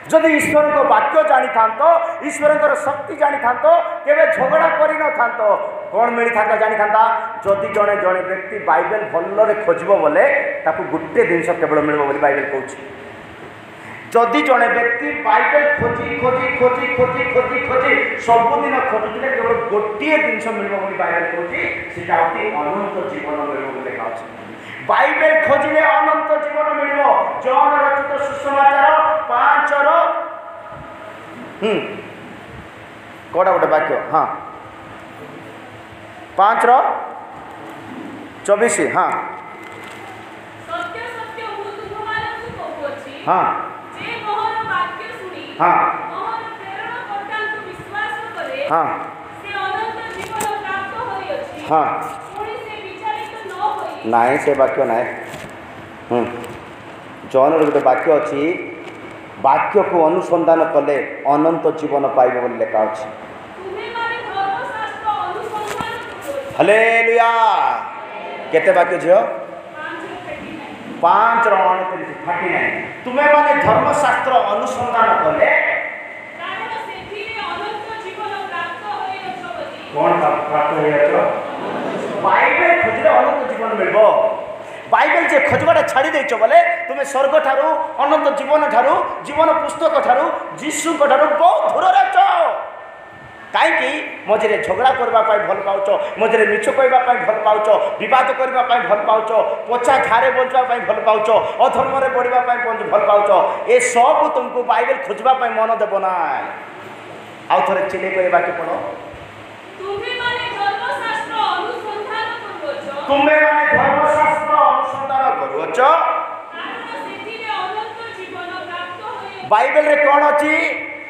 ଯଦି ଈଶ୍ୱରଙ୍କ ବାକ୍ୟ ଜାଣିଥାନ୍ତ, ଈଶ୍ୱରଙ୍କର ଶକ୍ତି ଜାଣିଥାନ୍ତ, କେବେ ଝଗଡ଼ା କରିନଥାନ୍ତ। କ'ଣ ମିଳିଥାନ୍ତା ଜାଣିଥାନ୍ତା? ଯଦି ଜଣେ ବ୍ୟକ୍ତି ବାଇବେଲ ଭଲରେ ଖୋଜିବ ବୋଲେ ତାକୁ ଗୋଟେ ଜିନିଷ କେବଳ ମିଳିବ ବୋଲି ବାଇବେଲ କହୁଛି। ଯଦି ଜଣେ ବ୍ୟକ୍ତି ବାଇବେଲ ଖୋଜି ସବୁଦିନ ଖୋଜୁଥିଲେ କେବଳ ଗୋଟିଏ ଜିନିଷ ମିଳିବ ବୋଲି ବାଇବେଲ କହୁଛି, ସେଟା ହେଉଛି ଅନନ୍ତ ଜୀବନ ମିଳିବ ବୋଲି ଲେଖା ଅଛି। ବାଇବେଲ ଖୋଜିଲେ ଅନନ୍ତ ଜୀବନ ମିଳିବ। ଜନ ରଚିତ ସୁସମାଚାର 5ର କୋଉଟା ଗୋଟେ ବାକ୍ୟ? ହଁ, 5:24। ହଁ ହଁ ହଁ ହଁ ନାଇଁ, ସେ ବାକ୍ୟ ନାହିଁ। ଜନର ଗୋଟେ ବାକ୍ୟ ଅଛି, ବାକ୍ୟକୁ ଅନୁସନ୍ଧାନ କଲେ ଅନନ୍ତ ଜୀବନ ପାଇବ ବୋଲି ଲେଖା ଅଛି। ହାଲେଲୁୟା। କେତେ ବାକ୍ୟ ଝିଅ? 5:29। ତୁମେମାନେ ଧର୍ମଶାସ୍ତ୍ର ଅନୁସନ୍ଧାନ କଲେ କ'ଣ ପ୍ରାପ୍ତ ହୋଇଯାଉଛ? ବାଇବେଲ ଖୋଜିଲେ ଅନନ୍ତ ଜୀବନ ମିଳିବ। ବାଇବେଲ ଯେ ଖୋଜିବାଟା ଛାଡ଼ି ଦେଇଛ ବୋଲେ ତୁମେ ସ୍ୱର୍ଗ ଠାରୁ, ଅନନ୍ତ ଜୀବନ ଠାରୁ, ଜୀବନ ପୁସ୍ତକ ଠାରୁ, ଯୀଶୁଙ୍କ ଠାରୁ ବହୁତ ଦୂରରେ ଅଛ। କାହିଁକି? ମଝିରେ ଝଗଡ଼ା କରିବା ପାଇଁ ଭଲ ପାଉଛ, ମଝିରେ ମିଛ କହିବା ପାଇଁ ଭଲ ପାଉଛ, ବିବାଦ କରିବା ପାଇଁ ଭଲ ପାଉଛ, ପଛା ଘାରେ ବଞ୍ଚିବା ପାଇଁ ଭଲ ପାଉଛ, ଅଧର୍ମରେ ବଢ଼ିବା ପାଇଁ ଭଲ ପାଉଛ। ଏସବୁ ତୁମକୁ ବାଇବେଲ ଖୋଜିବା ପାଇଁ ମନ ଦେବ ନାହିଁ। ଆଉ ଥରେ ଚିଲେଇ କହିବା କି ପଢ଼। ତୁମେମାନେ ଧର୍ମଶାସ୍ତ୍ର ଅନୁସନ୍ଧାନ କରୁଅଛ, ବାଇବେଲରେ କ'ଣ ଅଛି?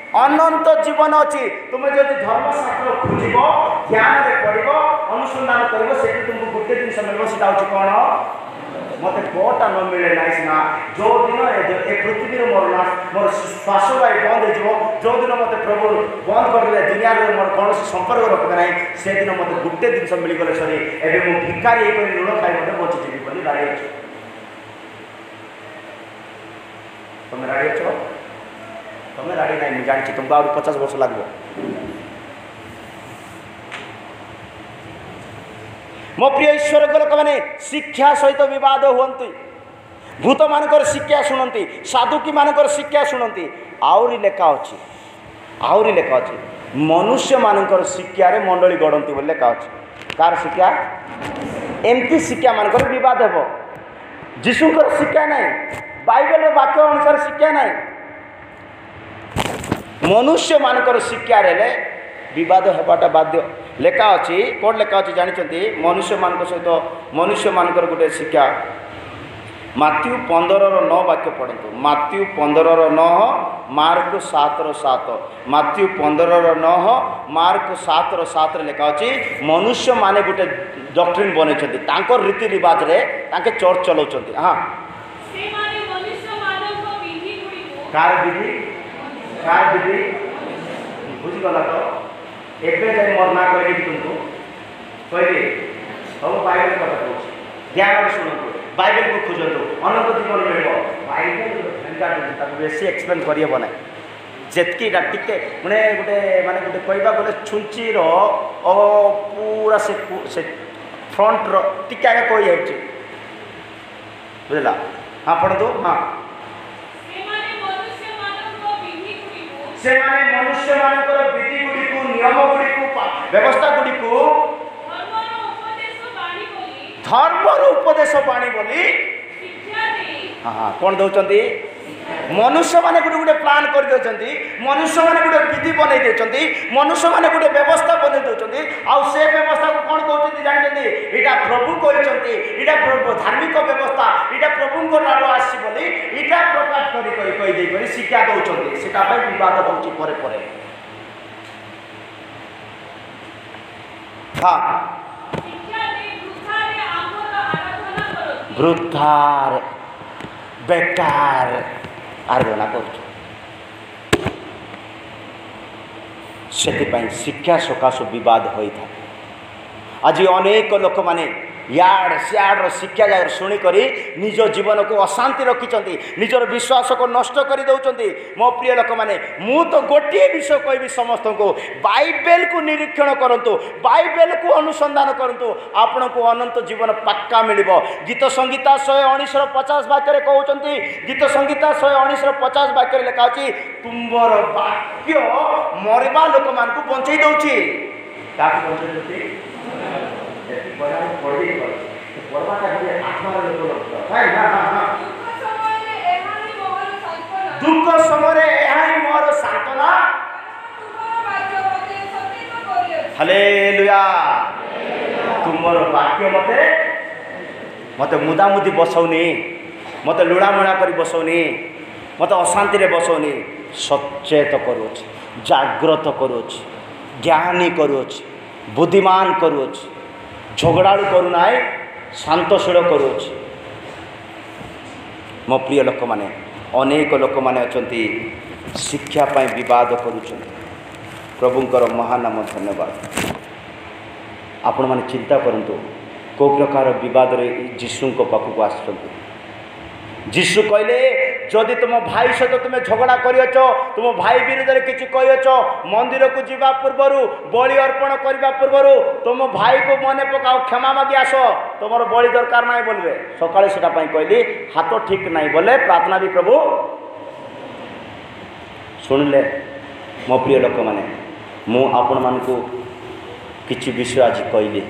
ଅନନ୍ତ ଜୀବନ ଅଛି। ତୁମେ ଯଦି ଧର୍ମଶାସ୍ତ୍ର ଖୋଜିବ, ଧ୍ୟାନରେ ପଢ଼ିବ, ଅନୁସନ୍ଧାନ କରିବ, ସେଠି ତୁମକୁ ଗୋଟେ ଜିନିଷ ମିଳିବ। ସେଟା ହେଉଛି କ'ଣ? ମୋତେ କୋଟା ନ ମିଳେ ନାହିଁ ସିନା, ଯେଉଁଦିନ ଏ ପୃଥିବୀରେ ମୋର ଶ୍ୱାସ ବାୟୁ ବନ୍ଦ ହେଇଯିବ, ଯେଉଁଦିନ ମୋତେ ପ୍ରଭୁ ବନ୍ଦ କରିଦେଲେ, ଦୁନିଆରେ ମୋର କୌଣସି ସମ୍ପର୍କ ରଖିବେ ନାହିଁ, ସେଦିନ ମୋତେ ଗୋଟେ ଜିନିଷ ମିଳିଗଲେ ସରି, ଏବେ ମୁଁ ଭିକାରୀ ହେଇକରି ଲୁଣ ଖାଇ ମୋତେ ବଞ୍ଚିଯିବି ବୋଲି ରାଡ଼ି ଅଛ। ତୁମେ ରାଡ଼ି ଅଛ? ତୁମେ ରାଡ଼ି ନାହିଁ, ମୁଁ ଜାଣିଛି। ତୁମକୁ ଆହୁରି 50 ବର୍ଷ ଲାଗିବ। ମୋ ପ୍ରିୟ ଈଶ୍ୱରଙ୍କ ଲୋକମାନେ, ଶିକ୍ଷା ସହିତ ବିବାଦ ହୁଅନ୍ତି। ଭୂତମାନଙ୍କର ଶିକ୍ଷା ଶୁଣନ୍ତି, ସାଧୁକୀମାନଙ୍କର ଶିକ୍ଷା ଶୁଣନ୍ତି। ଆହୁରି ଲେଖା ଅଛି, ମନୁଷ୍ୟମାନଙ୍କର ଶିକ୍ଷାରେ ମଣ୍ଡଳୀ ଗଢ଼ନ୍ତି ବୋଲି ଲେଖା ଅଛି। କାହାର ଶିକ୍ଷା? ଏମିତି ଶିକ୍ଷାମାନଙ୍କର ବିବାଦ ହେବ। ଯୀଶୁଙ୍କର ଶିକ୍ଷା ନାହିଁ, ବାଇବେଲର ବାକ୍ୟ ଅନୁସାରେ ଶିକ୍ଷା ନାହିଁ। ମନୁଷ୍ୟମାନଙ୍କର ଶିକ୍ଷାରେ ହେଲେ ବିବାଦ ହେବାଟା ବାଧ୍ୟ। ଲେଖା ଅଛି କ'ଣ ଲେଖା ଅଛି ଜାଣିଛନ୍ତି? ମନୁଷ୍ୟମାନଙ୍କ ସହିତ ମନୁଷ୍ୟମାନଙ୍କର ଗୋଟେ ଶିକ୍ଷା। ମାଥ୍ୟୁ 15:9 ବାକ୍ୟ ପଢ଼ନ୍ତୁ। Matthew 15:9, mark 7:7। ମାଥ୍ୟୁ 15:9, ମାର୍କ 7:7 ଲେଖା ଅଛି ମନୁଷ୍ୟମାନେ ଗୋଟେ ଡକ୍ଟ୍ରିନ୍ ବନେଇଛନ୍ତି, ତାଙ୍କର ରୀତି ରିବାଜରେ ତାଙ୍କେ ଚର୍ଚ୍ଚ ଚଲାଉଛନ୍ତି। ହଁ, ସେମାନେ ମନୁଷ୍ୟମାନଙ୍କ ବିଧିଗୁଡ଼ିକୁ କାର ବିଧି? କାର ବିଧି? ବୁଝିଗଲା ତ? ଏବେ ଯାଇ ମୋର ନା କହିଲି ତୁମକୁ କହିଲି ସବୁ ବାଇବେଲ କଥା କହୁଛି, ଜ୍ଞାନରେ ଶୁଣନ୍ତୁ, ବାଇବେଲକୁ ଖୋଜନ୍ତୁ, ଅନନ୍ତ ଜୀବନ ମିଳିବ। ବାଇବେଲ ତାକୁ ବେଶୀ ଏକ୍ସପ୍ଲେନ୍ କରିହେବ ନାହିଁ, ଯେତିକିଟା ଟିକେ ଗୋଟେ କହିବା ଗଲେ ଛୁଞ୍ଚିର ପୁରା ସେ ଫ୍ରଣ୍ଟର ଟିକେ ଆগে କହିଯାଉଛି, ବୁଝିଲା? ହଁ ପଢ଼ନ୍ତୁ। ହଁ, ସେମାନେ ମନୁଷ୍ୟମାନଙ୍କର ବିଧିଗୁଡ଼ିକୁ, ନିୟମଗୁଡ଼ିକୁ, ବ୍ୟବସ୍ଥାଗୁଡ଼ିକୁ ଧର୍ମର ଉପଦେଶ ବାଣୀ ବୋଲି କ'ଣ ଦେଉଛନ୍ତି? ମନୁଷ୍ୟମାନେ ଗୋଟେ ପ୍ଲାନ୍ କରିଦେଉଛନ୍ତି, ମନୁଷ୍ୟମାନେ ଗୋଟେ ବିଧି ବନେଇ ଦେଉଛନ୍ତି, ମନୁଷ୍ୟମାନେ ଗୋଟେ ବ୍ୟବସ୍ଥା ବନେଇ ଦେଉଛନ୍ତି। ଆଉ ସେ ବ୍ୟବସ୍ଥାକୁ କ'ଣ କହୁଛନ୍ତି ଜାଣିଛନ୍ତି? ଏଇଟା ପ୍ରଭୁ କହିଛନ୍ତି, ଏଇଟା ଧାର୍ମିକ ବ୍ୟବସ୍ଥା, ଏଇଟା ପ୍ରଭୁଙ୍କ ନାଁରୁ ଆସିଛି ବୋଲି ଏଇଟା ପ୍ରକାଶ କହିଦେଇକରି ଶିକ୍ଷା ଦେଉଛନ୍ତି। ସେଟା ପାଇଁ ବିବାଦ ହେଉଛି ପରେ ପରେ। ହଁ, ବୃଦ୍ଧାରେ ବେକାର ଆରାଧନା କରୁଛୁ। ସେଥିପାଇଁ ଶିକ୍ଷା ସକାଶୁ ବିବାଦ ହୋଇଥାଏ। ଆଜି ଅନେକ ଲୋକମାନେ ଇଆଡ଼ ସିଆଡ଼ର ଶିକ୍ଷା ଜାଗାରେ ଶୁଣିକରି ନିଜ ଜୀବନକୁ ଅଶାନ୍ତି ରଖିଛନ୍ତି, ନିଜର ବିଶ୍ୱାସକୁ ନଷ୍ଟ କରିଦେଉଛନ୍ତି। ମୋ ପ୍ରିୟ ଲୋକମାନେ, ମୁଁ ତ ଗୋଟିଏ ବିଷୟ କହିବି ସମସ୍ତଙ୍କୁ, ବାଇବେଲକୁ ନିରୀକ୍ଷଣ କରନ୍ତୁ, ବାଇବେଲକୁ ଅନୁସନ୍ଧାନ କରନ୍ତୁ, ଆପଣଙ୍କୁ ଅନନ୍ତ ଜୀବନ ପାକ୍କା ମିଳିବ। ଗୀତ ସଂହିତା 119:50 ବାକ୍ୟରେ କହୁଛନ୍ତି, ଗୀତ ସଂହିତା 119:50 ବାକ୍ୟରେ ଲେଖା ଅଛି, ତୁମର ବାକ୍ୟ ମରିବା ଲୋକମାନଙ୍କୁ ବଞ୍ଚେଇ ଦେଉଛି। କାହାକୁ ବଞ୍ଚେଇ ଦେଉଛି? ଦୁଃଖ ସମୟରେ ଏହା ହିଁ ମୋର ସାନ୍ତ୍ୱନା। ହାଲେଲୁୟା। ତୁମର ବାକ୍ୟ ମତେ ମୁଦାମୁଦି ବସଉନି, ମତେ ଲୁଣାମୁଣା କରି ବସଉନି, ମତେ ଅଶାନ୍ତିରେ ବସଉନି, ସଚେତ କରୁଅଛି, ଜାଗ୍ରତ କରୁଅଛି, ଜ୍ଞାନୀ କରୁଅଛି, ବୁଦ୍ଧିମାନ କରୁଅଛି, ଝଗଡ଼ାଳୁ କରୁନାହିଁ, ଶାନ୍ତଶୀଳ କରୁଅଛି। ମୋ ପ୍ରିୟ ଲୋକମାନେ, ଅନେକ ଲୋକମାନେ ଅଛନ୍ତି ଶିକ୍ଷା ପାଇଁ ବିବାଦ କରୁଛନ୍ତି। ପ୍ରଭୁଙ୍କର ମହାନାମ ଧନ୍ୟବାଦ। ଆପଣମାନେ ଚିନ୍ତା କରନ୍ତୁ କେଉଁ ପ୍ରକାର ବିବାଦରେ ଯୀଶୁଙ୍କ ପାଖକୁ ଆସିଛନ୍ତି। ଯୀଶୁ କହିଲେ, ଯଦି ତୁମ ଭାଇ ସହିତ ତୁମେ ଝଗଡ଼ା କରିଅଛ, ତୁମ ଭାଇ ବିରୁଦ୍ଧରେ କିଛି କହିଅଛ, ମନ୍ଦିରକୁ ଯିବା ପୂର୍ବରୁ, ବଳି ଅର୍ପଣ କରିବା ପୂର୍ବରୁ ତୁମ ଭାଇକୁ ମନେ ପକାଅ, କ୍ଷମା ମାଗି ଆସ, ତୁମର ବଳି ଦରକାର ନାହିଁ ବୋଲିବେ। ସକାଳେ ସେଟା ପାଇଁ କହିଲି, ହାତ ଠିକ୍ ନାହିଁ ବୋଲେ ପ୍ରାର୍ଥନା ବି ପ୍ରଭୁ ଶୁଣିଲେ। ମୋ ପ୍ରିୟ ଲୋକମାନେ, ମୁଁ ଆପଣମାନଙ୍କୁ କିଛି ବିଷୟ ଆଜି କହିଲି।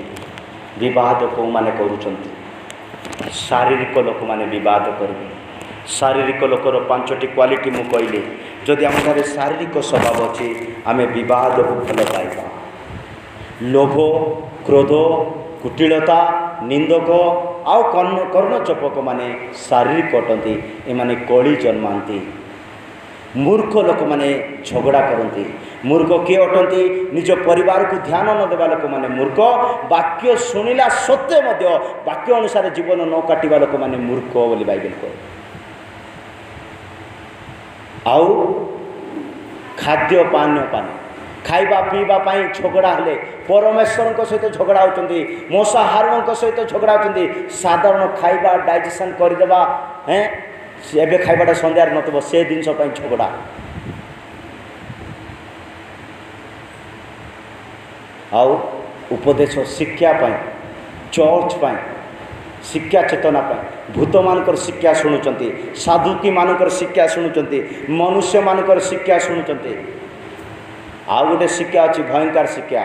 ବିବାଦ କେଉଁମାନେ କରୁଛନ୍ତି? ଶାରୀରିକ ଲୋକମାନେ ବିବାଦ କରିବେ। ଶାରୀରିକ ଲୋକର 5ଟି କ୍ୱାଲିଟି ମୁଁ କହିଲି। ଯଦି ଆମଠାରେ ଶାରୀରିକ ସ୍ୱଭାବ ଅଛି, ଆମେ ବିବାଦକୁ ଭଲ ପାଇବା। ଲୋଭ, କ୍ରୋଧ, କୁଟିଳତା, ନିନ୍ଦକ ଆଉ କର୍ଣ୍ଣଚପକମାନେ ଶାରୀରିକ ଅଟନ୍ତି। ଏମାନେ କଳି ଜନ୍ମାନ୍ତି। ମୂର୍ଖ ଲୋକମାନେ ଝଗଡ଼ା କରନ୍ତି। ମୂର୍ଖ କିଏ ଅଟନ୍ତି? ନିଜ ପରିବାରକୁ ଧ୍ୟାନ ନ ଦେବା ଲୋକମାନେ ମୂର୍ଖ। ବାକ୍ୟ ଶୁଣିଲା ସତ୍ତ୍ୱେ ମଧ୍ୟ ବାକ୍ୟ ଅନୁସାରେ ଜୀବନ ନ କାଟିବା ଲୋକମାନେ ମୂର୍ଖ ବୋଲି ବାଇବେଲ କହେ। ଆଉ ଖାଦ୍ୟ ପାନୀୟ ଖାଇବା ପିଇବା ପାଇଁ ଝଗଡ଼ା ହେଲେ ପରମେଶ୍ୱରଙ୍କ ସହିତ ଝଗଡ଼ା ହେଉଛନ୍ତି, ମୂଷାହାରଙ୍କ ସହିତ ଝଗଡ଼ା ହେଉଛନ୍ତି। ସାଧାରଣ ଖାଇବା ଡାଇଜେସନ୍ କରିଦେବା, ଏବେ ଖାଇବାଟା ସନ୍ଧ୍ୟାରେ ନଥିବ, ସେ ଜିନିଷ ପାଇଁ ଝଗଡ଼ା। ଆଉ ଉପଦେଶ ଶିକ୍ଷା ପାଇଁ, ଚର୍ଚ୍ଚ ପାଇଁ, ଶିକ୍ଷା ଚେତନା ପାଇଁ ଭୂତମାନଙ୍କର ଶିକ୍ଷା ଶୁଣୁଛନ୍ତି, ସାଧୁକୀମାନଙ୍କର ଶିକ୍ଷା ଶୁଣୁଛନ୍ତି, ମନୁଷ୍ୟମାନଙ୍କର ଶିକ୍ଷା ଶୁଣୁଛନ୍ତି। ଆଉ ଗୋଟେ ଶିକ୍ଷା ଅଛି, ଭୟଙ୍କର ଶିକ୍ଷା।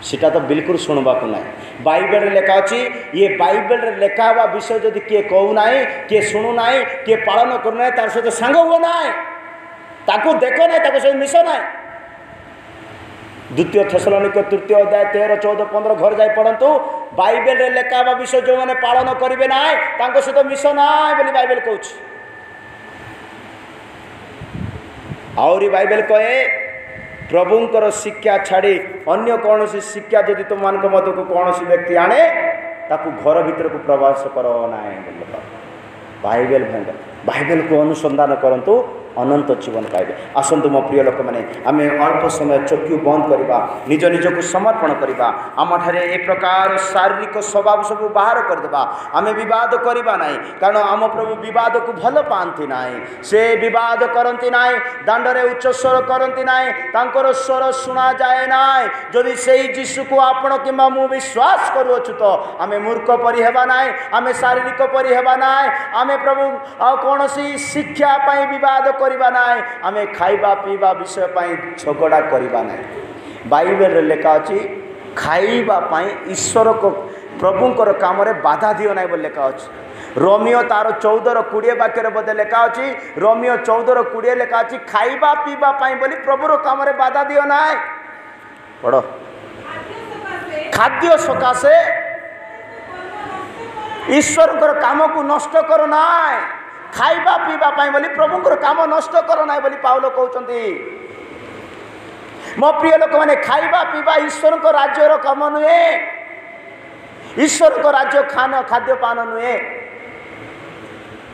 সেটা তো বিলকুল শুণবাকু না। বাইবেলের লেখা অছি, ইয়ে বাইবেলের লেখা হওয়া বিষয় যদি কিয়ে কহু নাই, কিয়ে শুণু নাই, কিয়ে পালন করু নাই, তার সহ সাঙ্গ হুও নাই, তাকে দেখ নাই, তাকে সহ মিশ নাই। द्वितीय थेसलोनिक तृतीय अध्याय 13, 14, 15 घर जाई पढ़ंतु बाइबल रे लेखा विषय जो मैंने पालन करेंगे ना सहित मिश ना बोली बाइबल कहूँ आहरी बाइबल कहे प्रभुंकर शिक्षा छाड़ी अन्य कौन सी शिक्षा जदि तुम मान मध्य को कौन सी व्यक्ति आने ताकू घर भीतर को प्रवास कर ना बाइबल बाइबल को अनुसंधान करंतु अनंत जीवन पाइबे। आसतु मो प्रिय लोक मैंने आम अल्प समय चक्षु बंद करवा निज निज को समर्पण करवा आम ठारे एक प्रकार शारीरिक स्वभाव सब बाहर करदेवा आम बद करवा ना कारण आम प्रभु बद को भल पाती ना से बद करती ना दांडे उच्च स्वर करती ना स्वर शुणा जाए ना जदि से जीशु को आपण कि विश्वास करुचु तो आम मूर्ख परी हेबा ना आम शारीरिक परी हेबा ना आम प्रभु कौन सी शिक्षा बद करवा ना आम खाइबा पीवा विषय झगड़ा करवा ना बाइबल रे लेखा अच्छी खाइबा ईश्वर को प्रभुंकर काम रे बाधा दियो ना बोली लेखा अच्छी रोमियो तार 14:20 वाक्य बोधे लेखा अच्छी रोमियो 14:20 लेखा अच्छी खाइबा पीवा बोली प्रभुर काम रे बाधा दियो ना पढ़ खाद्य सकाशे ईश्वर काम को नष्ट कर ना खाइबा पीवा बोली प्रभुंकर काम नष्ट कर ना बोली पाउल कहते मो प्रिय लोक मैंने खाइबा पीवा ईश्वर को राज्यर काम नुहे ईश्वर को राज्य खाद्य पान नुहे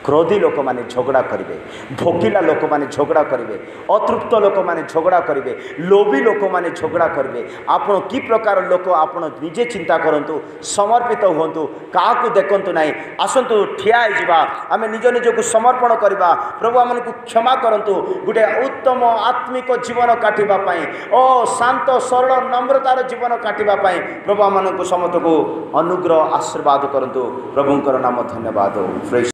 क्रोधी लोक माने झगड़ा करेंगे भोकिला लोक माने झगड़ा करेंगे अतृप्त लोक माने झगड़ा करेंगे लोभी लोक माने झगड़ा करेंगे आपण कि प्रकार लोक आपण निजे चिंता करंतु समर्पित हुंतु काकू देखंतु नाही आसंतु ठिया होइबा आमे निज निज को समर्पण करबा प्रभु आमन को क्षमा करंतु गुटे उत्तम आत्मिक जीवन काटिबा पई ओ शांत सरल नम्रतार जीवन काटिबा पई प्रभु आमन को समस्त को अनुग्रह आशीर्वाद करंतु प्रभुंकर नाम धन्यवाद।